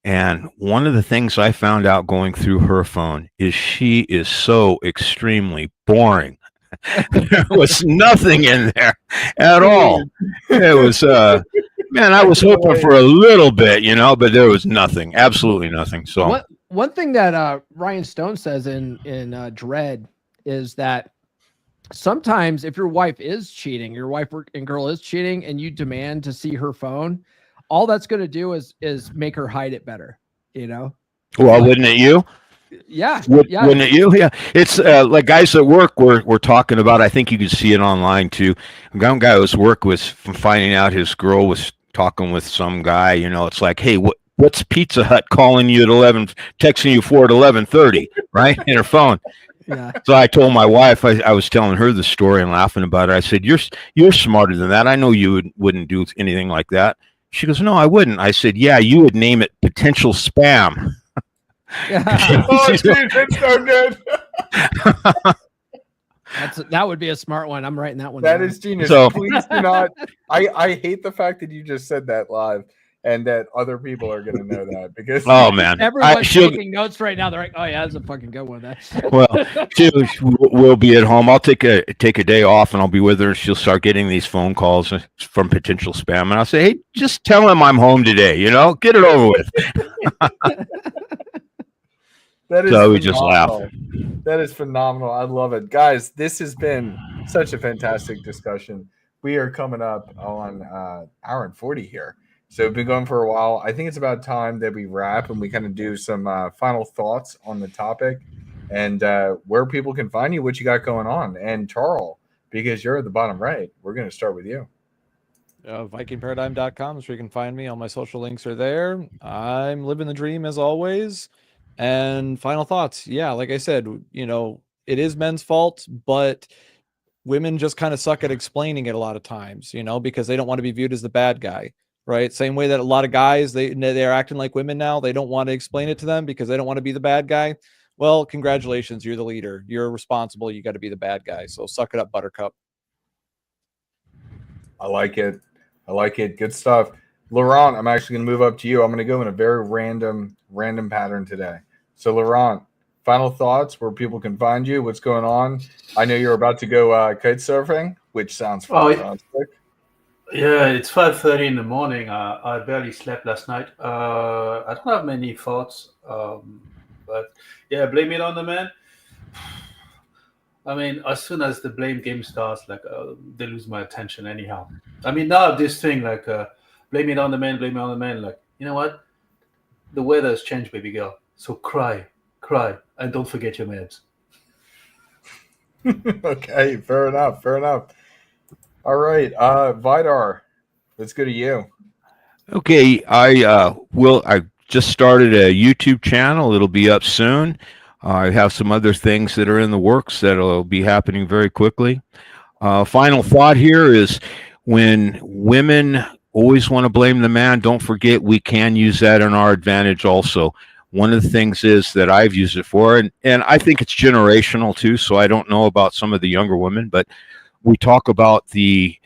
And one of the things I found out going through her phone is she is so extremely boring. There was nothing in there at all. It was, man, I was hoping for a little bit, but there was nothing, absolutely nothing. So one thing that Ryan Stone says in Dread is that sometimes if your wife is cheating, your wife and girl is cheating, and you demand to see her phone, all that's going to do is make her hide it better, Well, wouldn't it you? Yeah. Wouldn't it you? Yeah. It's like guys at work we're talking about. I think you can see it online too. One guy whose work was from finding out his girl was talking with some guy. It's like, hey, what's Pizza Hut calling you at 11, texting you for at 11:30, right, in her phone. Yeah. So I told my wife, I was telling her the story and laughing about it. I said, you're smarter than that. I know you wouldn't do anything like that. She goes, no, I wouldn't. I said, yeah, you would name it potential spam. Oh, dude, that's so good. That would be a smart one. I'm writing that one. That down. is genius. So, please do not. I hate the fact that you just said that live, and that other people are going to know that, because man, everyone's taking notes right now. They're like, oh yeah, that's a fucking good one. Well, we'll be at home. I'll take a day off, and I'll be with her. She'll start getting these phone calls from potential spam, and I'll say, hey, just tell him I'm home today. Get it over with. That is so we just laugh. That is phenomenal. I love it, guys. This has been such a fantastic discussion. We are coming up on hour and 40 here. So we've been going for a while. I think it's about time that we wrap and we kind of do some final thoughts on the topic and where people can find you, what you got going on. And Charles, because you're at the bottom right, we're going to start with you. VikingParadigm.com is where you can find me. All my social links are there. I'm living the dream as always. And final thoughts. Yeah, like I said, it is men's fault, but women just kind of suck at explaining it a lot of times, because they don't want to be viewed as the bad guy, right? Same way that a lot of guys, they're acting like women now. They don't want to explain it to them because they don't want to be the bad guy. Well, congratulations. You're the leader. You're responsible. You got to be the bad guy. So suck it up, Buttercup. I like it. Good stuff. Laurent, I'm actually going to move up to you. I'm going to go in a very random pattern today. So Laurent, final thoughts where people can find you, what's going on. I know you're about to go kite surfing, which sounds fantastic. Yeah, it's 5:30 in the morning. I barely slept last night. I don't have many thoughts, but yeah, blame it on the man. I mean, as soon as the blame game starts, they lose my attention anyhow. I mean, now I have this thing blame it on the man, blame it on the man. Like, you know what? The weather has changed, baby girl. So cry, and don't forget your meds. Okay, fair enough. All right, Vidar, let's go to you. Okay, I just started a YouTube channel. It'll be up soon. I have some other things that are in the works that'll be happening very quickly. Final thought here is when women always want to blame the man, don't forget we can use that in our advantage also. One of the things is that I've used it for, and I think it's generational too, so I don't know about some of the younger women, but we talk about the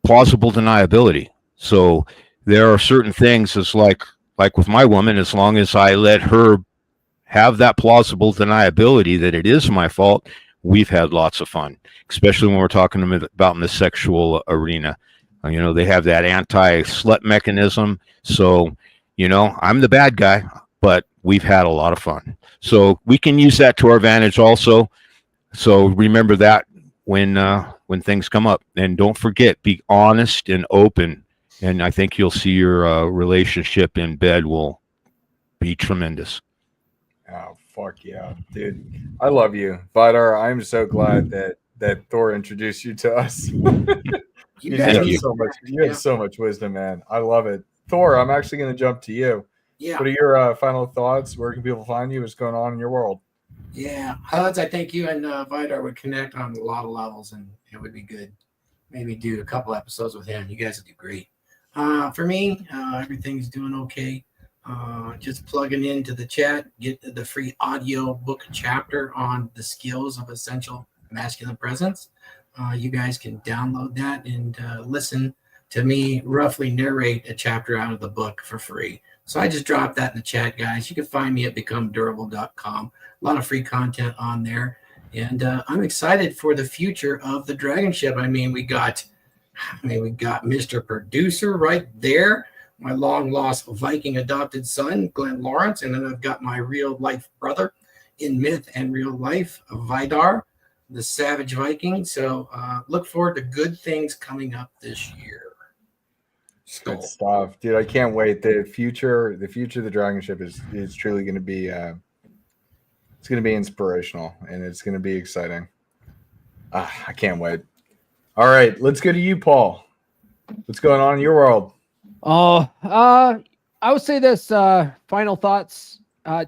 plausible deniability. So there are certain things as like with my woman, as long as I let her have that plausible deniability that it is my fault, we've had lots of fun, especially when we're talking about in the sexual arena. They have that anti-slut mechanism. So, I'm the bad guy, but we've had a lot of fun. So we can use that to our advantage also. So remember that when things come up. And don't forget, be honest and open. And I think you'll see your relationship in bed will be tremendous. Oh, fuck yeah, dude. I love you. Vidar, I'm so glad that Thor introduced you to us. You have so much wisdom, man. I love it. Thor, I'm actually going to jump to you. Yeah. What are your final thoughts? Where can people find you? What's going on in your world? Yeah, Huds, I think you and Vidar would connect on a lot of levels, and it would be good. Maybe do a couple episodes with him. You guys would do great. For me, everything's doing okay. Just plugging into the chat, get the free audio book chapter on the skills of essential masculine presence. You guys can download that and listen to me roughly narrate a chapter out of the book for free. So I just dropped that in the chat, guys. You can find me at becomedurable.com. A lot of free content on there. And I'm excited for the future of the DragonShip. We got Mr. Producer right there, my long lost Viking adopted son, Glenn Lawrence. And then I've got my real life brother in myth and real life, Vidar, the Savage Viking. So look forward to good things coming up this year. Good stuff, dude. I can't wait. The future of the DragonShip is truly going to be it's going to be inspirational and it's going to be exciting. I can't wait. All right, let's go to you, Paul. What's going on in your world? I would say this, final thoughts.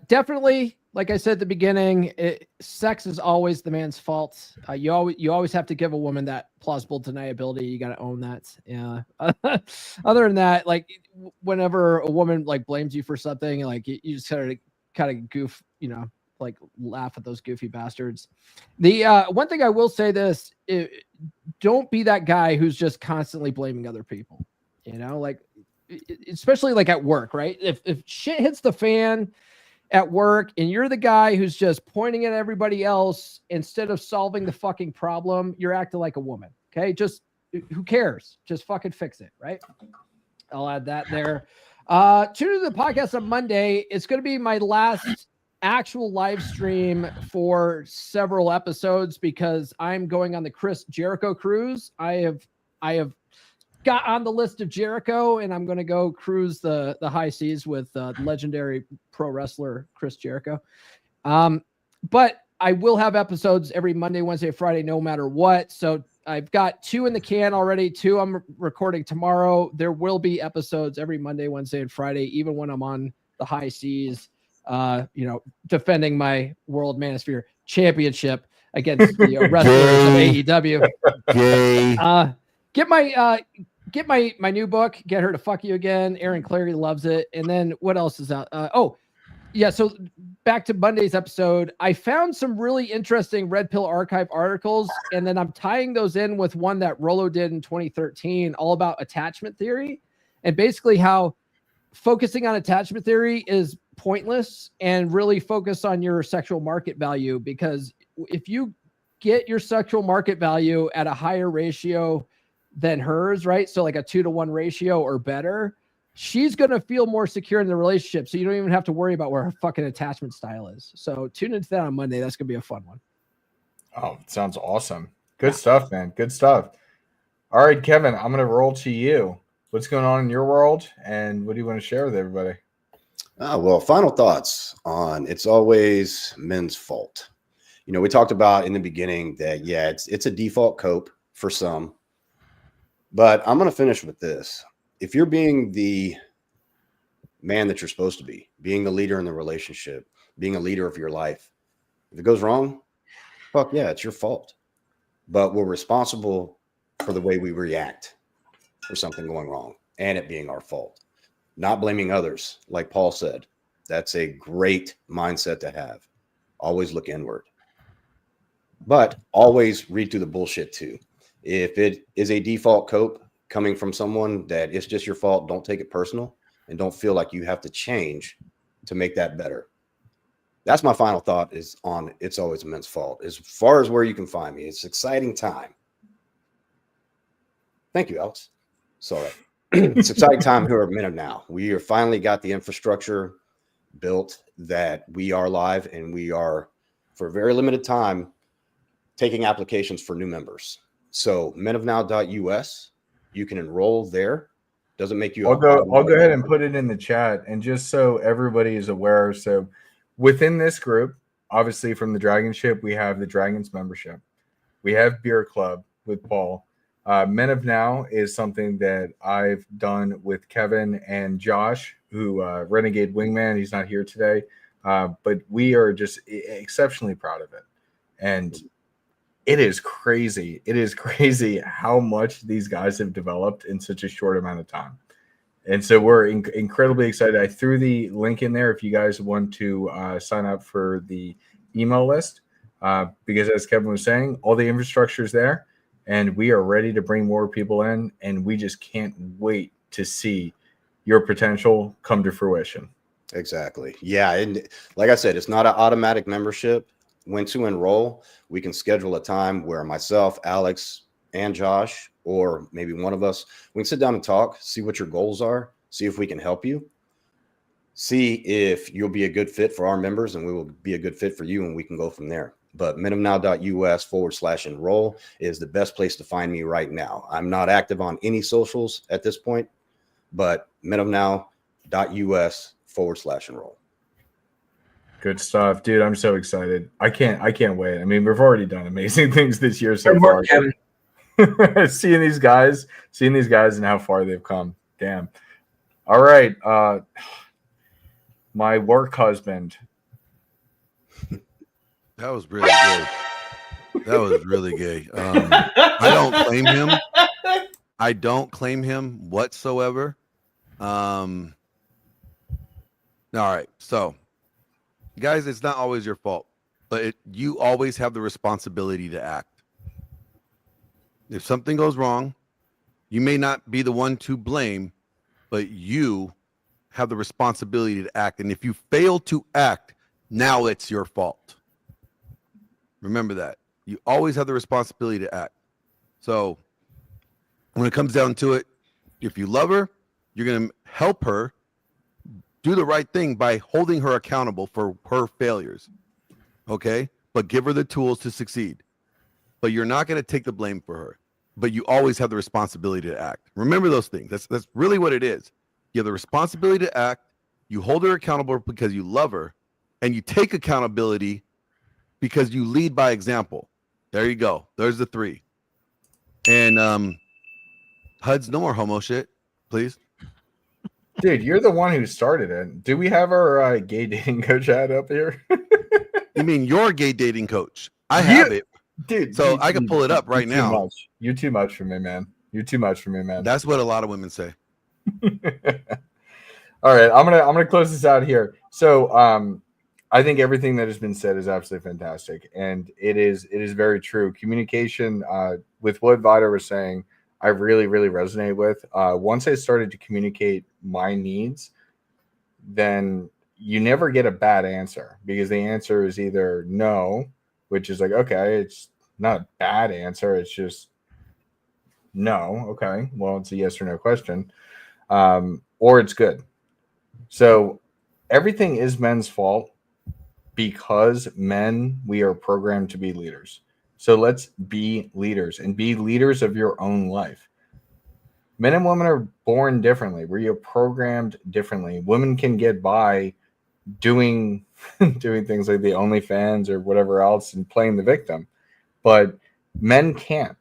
Definitely, like I said at the beginning, sex is always the man's fault. You always have to give a woman that plausible deniability. You got to own that. Yeah. Other than that, whenever a woman blames you for something, you just kind of goof, laugh at those goofy bastards. The one thing I will say this, don't be that guy who's just constantly blaming other people. Especially at work, right? If shit hits the fan at work and you're the guy who's just pointing at everybody else instead of solving the fucking problem, you're acting like a woman. Okay. Just who cares? Just fucking fix it. Right. I'll add that there. Tune into the podcast on Monday. It's going to be my last actual live stream for several episodes because I'm going on the Chris Jericho cruise. I have got on the list of Jericho, and I'm going to go cruise the high seas with legendary pro wrestler Chris Jericho. But I will have episodes every Monday, Wednesday, Friday, no matter what. So I've got 2 in the can already. 2 I'm recording tomorrow. There will be episodes every Monday, Wednesday, and Friday, even when I'm on the high seas, defending my World Manosphere Championship against the wrestlers of AEW. Get my new book, Get Her to Fuck You Again. Aaron Clary loves it. And then what else is out? So back to Monday's episode, I found some really interesting Red Pill Archive articles, and then I'm tying those in with one that Rolo did in 2013, all about attachment theory, and basically how focusing on attachment theory is pointless and really focus on your sexual market value, because if you get your sexual market value at a higher ratio than hers, right? So like a 2-to-1 ratio or better, she's going to feel more secure in the relationship. So you don't even have to worry about where her fucking attachment style is. So tune into that on Monday. That's going to be a fun one. Oh, sounds awesome. Good stuff, man. Good stuff. All right, Kevin, I'm going to roll to you. What's going on in your world, and what do you want to share with everybody? Well, final thoughts on It's Always Men's Fault. We talked about in the beginning that, yeah, it's a default cope for some. But I'm going to finish with this. If you're being the man that you're supposed to be, being the leader in the relationship, being a leader of your life, if it goes wrong, fuck yeah, it's your fault. But we're responsible for the way we react for something going wrong and it being our fault. Not blaming others, like Paul said. That's a great mindset to have. Always look inward. But always read through the bullshit too. If it is a default cope coming from someone that it's just your fault, don't take it personal and don't feel like you have to change to make that better. That's my final thought is on It's Always a Men's Fault. As far as where you can find me, it's an exciting time. Thank you, Alex. Sorry. It's an exciting time here at Men of Now. We are finally got the infrastructure built that we are live, and we are, for a very limited time, taking applications for new members. So menofnow.us, you can enroll there. Doesn't make you. I'll go ahead and put it in the chat, and just so everybody is aware. So within this group, obviously from the DragonShip, we have the Dragons membership. We have Beer Club with Paul. Men of Now is something that I've done with Kevin and Josh, who Renegade Wingman. He's not here today, but we are just exceptionally proud of it. And it is crazy. It is crazy how much these guys have developed in such a short amount of time. And so we're incredibly excited. I threw the link in there if you guys want to sign up for the email list, because as Kevin was saying, all the infrastructure is there, and we are ready to bring more people in, and we just can't wait to see your potential come to fruition. Exactly. Yeah. And like I said, it's not an automatic membership. When to enroll, we can schedule a time where myself, Alex, and Josh, or maybe one of us, we can sit down and talk, see what your goals are, see if we can help you, see if you'll be a good fit for our members, and we will be a good fit for you, and we can go from there. But menofnow.us/enroll is the best place to find me right now. I'm not active on any socials at this point, but menofnow.us/enroll. Good stuff, dude. I'm so excited. I can't wait. I mean, we've already done amazing things this year so far. seeing these guys and how far they've come. Damn. All right. My work husband. That was really good. That was really good. I don't claim him. I don't claim him whatsoever. All right. So, guys, it's not always your fault, but you always have the responsibility to act. If something goes wrong, you may not be the one to blame, but you have the responsibility to act. And if you fail to act, now it's your fault. Remember that. You always have the responsibility to act. So when it comes down to it, if you love her, you're going to help her do the right thing by holding her accountable for her failures. Okay? But give her the tools to succeed. But you're not going to take the blame for her. but you always have the responsibility to act. Remember those things. That's really what it is. You have the responsibility to act. You hold her accountable because you love her, and you take accountability because you lead by example. There you go. There's the 3. And Huds, no more homo shit, please. Dude, you're the one who started it. Do we have our gay dating coach ad up here? You mean your gay dating coach? I have it, dude. So I can pull it up right now. You're too much for me, man. You're too much for me, man. That's what a lot of women say. All right, I'm gonna close this out here. So I think everything that has been said is absolutely fantastic, and it is very true. Communication with what Vida was saying, I really resonate with. Once I started to communicate my needs, then you never get a bad answer, because the answer is either no, which is like, okay, it's not a bad answer, it's just no. Okay, well, it's a yes or no question, or it's good. So everything is men's fault, because men, we are programmed to be leaders. So let's be leaders, and be leaders of your own life. Men and women are born differently. We are programmed differently. Women can get by doing things like the OnlyFans or whatever else and playing the victim, but men can't.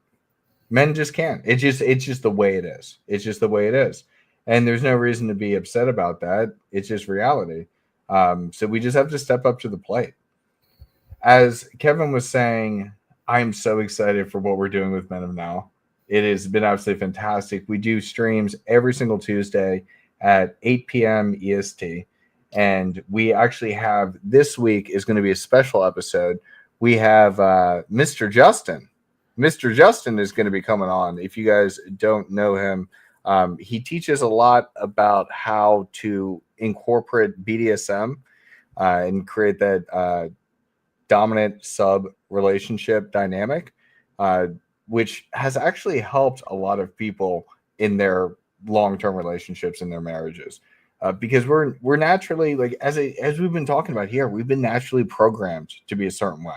Men just can't. It's just the way it is. It's just the way it is, and there's no reason to be upset about that. It's just reality. So we just have to step up to the plate. As Kevin was saying, I'm so excited for what we're doing with Men of Now. It has been absolutely fantastic. We do streams every single Tuesday at 8 p.m. EST. And we actually have, this week is going to be a special episode. We have Mr. Justin. Mr. Justin is going to be coming on. If you guys don't know him, he teaches a lot about how to incorporate BDSM and create that dominant sub relationship dynamic, which has actually helped a lot of people in their long-term relationships and their marriages, because we're naturally, like, as we've been talking about here, we've been naturally programmed to be a certain way.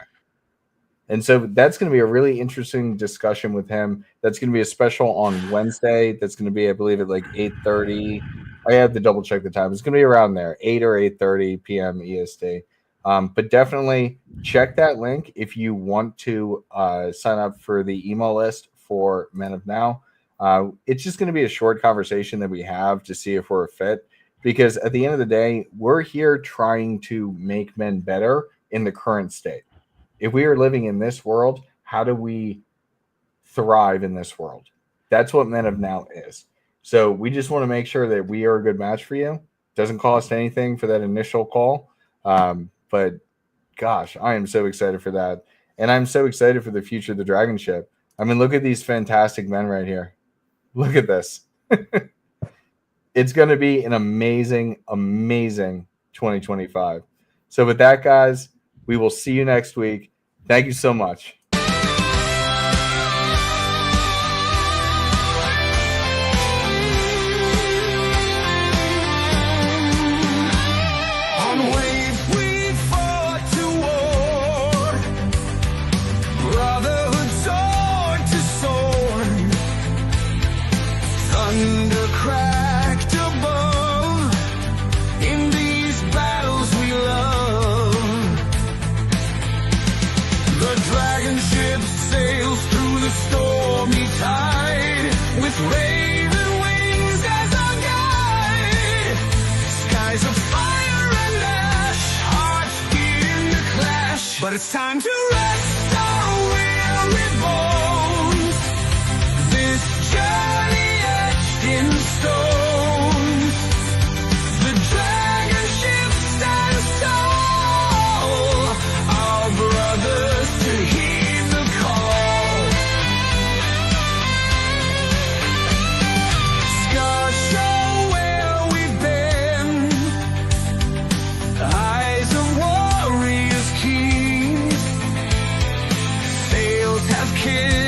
And so that's going to be a really interesting discussion with him. That's going to be a special on Wednesday. That's going to be, I believe, at like 8:30. I have to double check the time. It's going to be around there, 8 or 8:30 p.m. EST. But definitely check that link if you want to sign up for the email list for Men of Now. It's just going to be a short conversation that we have to see if we're a fit, because at the end of the day, we're here trying to make men better in the current state. If we are living in this world, how do we thrive in this world? That's what Men of Now is. So we just want to make sure that we are a good match for you. Doesn't cost anything for that initial call. But gosh, I am so excited for that. And I'm so excited for the future of the DragonShip. I mean, look at these fantastic men right here. Look at this. It's going to be an amazing, amazing 2025. So with that, guys, we will see you next week. Thank you so much. On waves we fought to war, brotherhood sword to sword, thunder cracked above, in these battles we love. The dragon ship sails through the stormy tide, with raven wings as our guide. Skies of fire and ash, hearts begin to clash, but it's time to rest our weary bones. This journey etched in stone. The dragon ship stands tall, our brothers to heed the call. Scars show where we've been, eyes of warriors keen, sails have kissed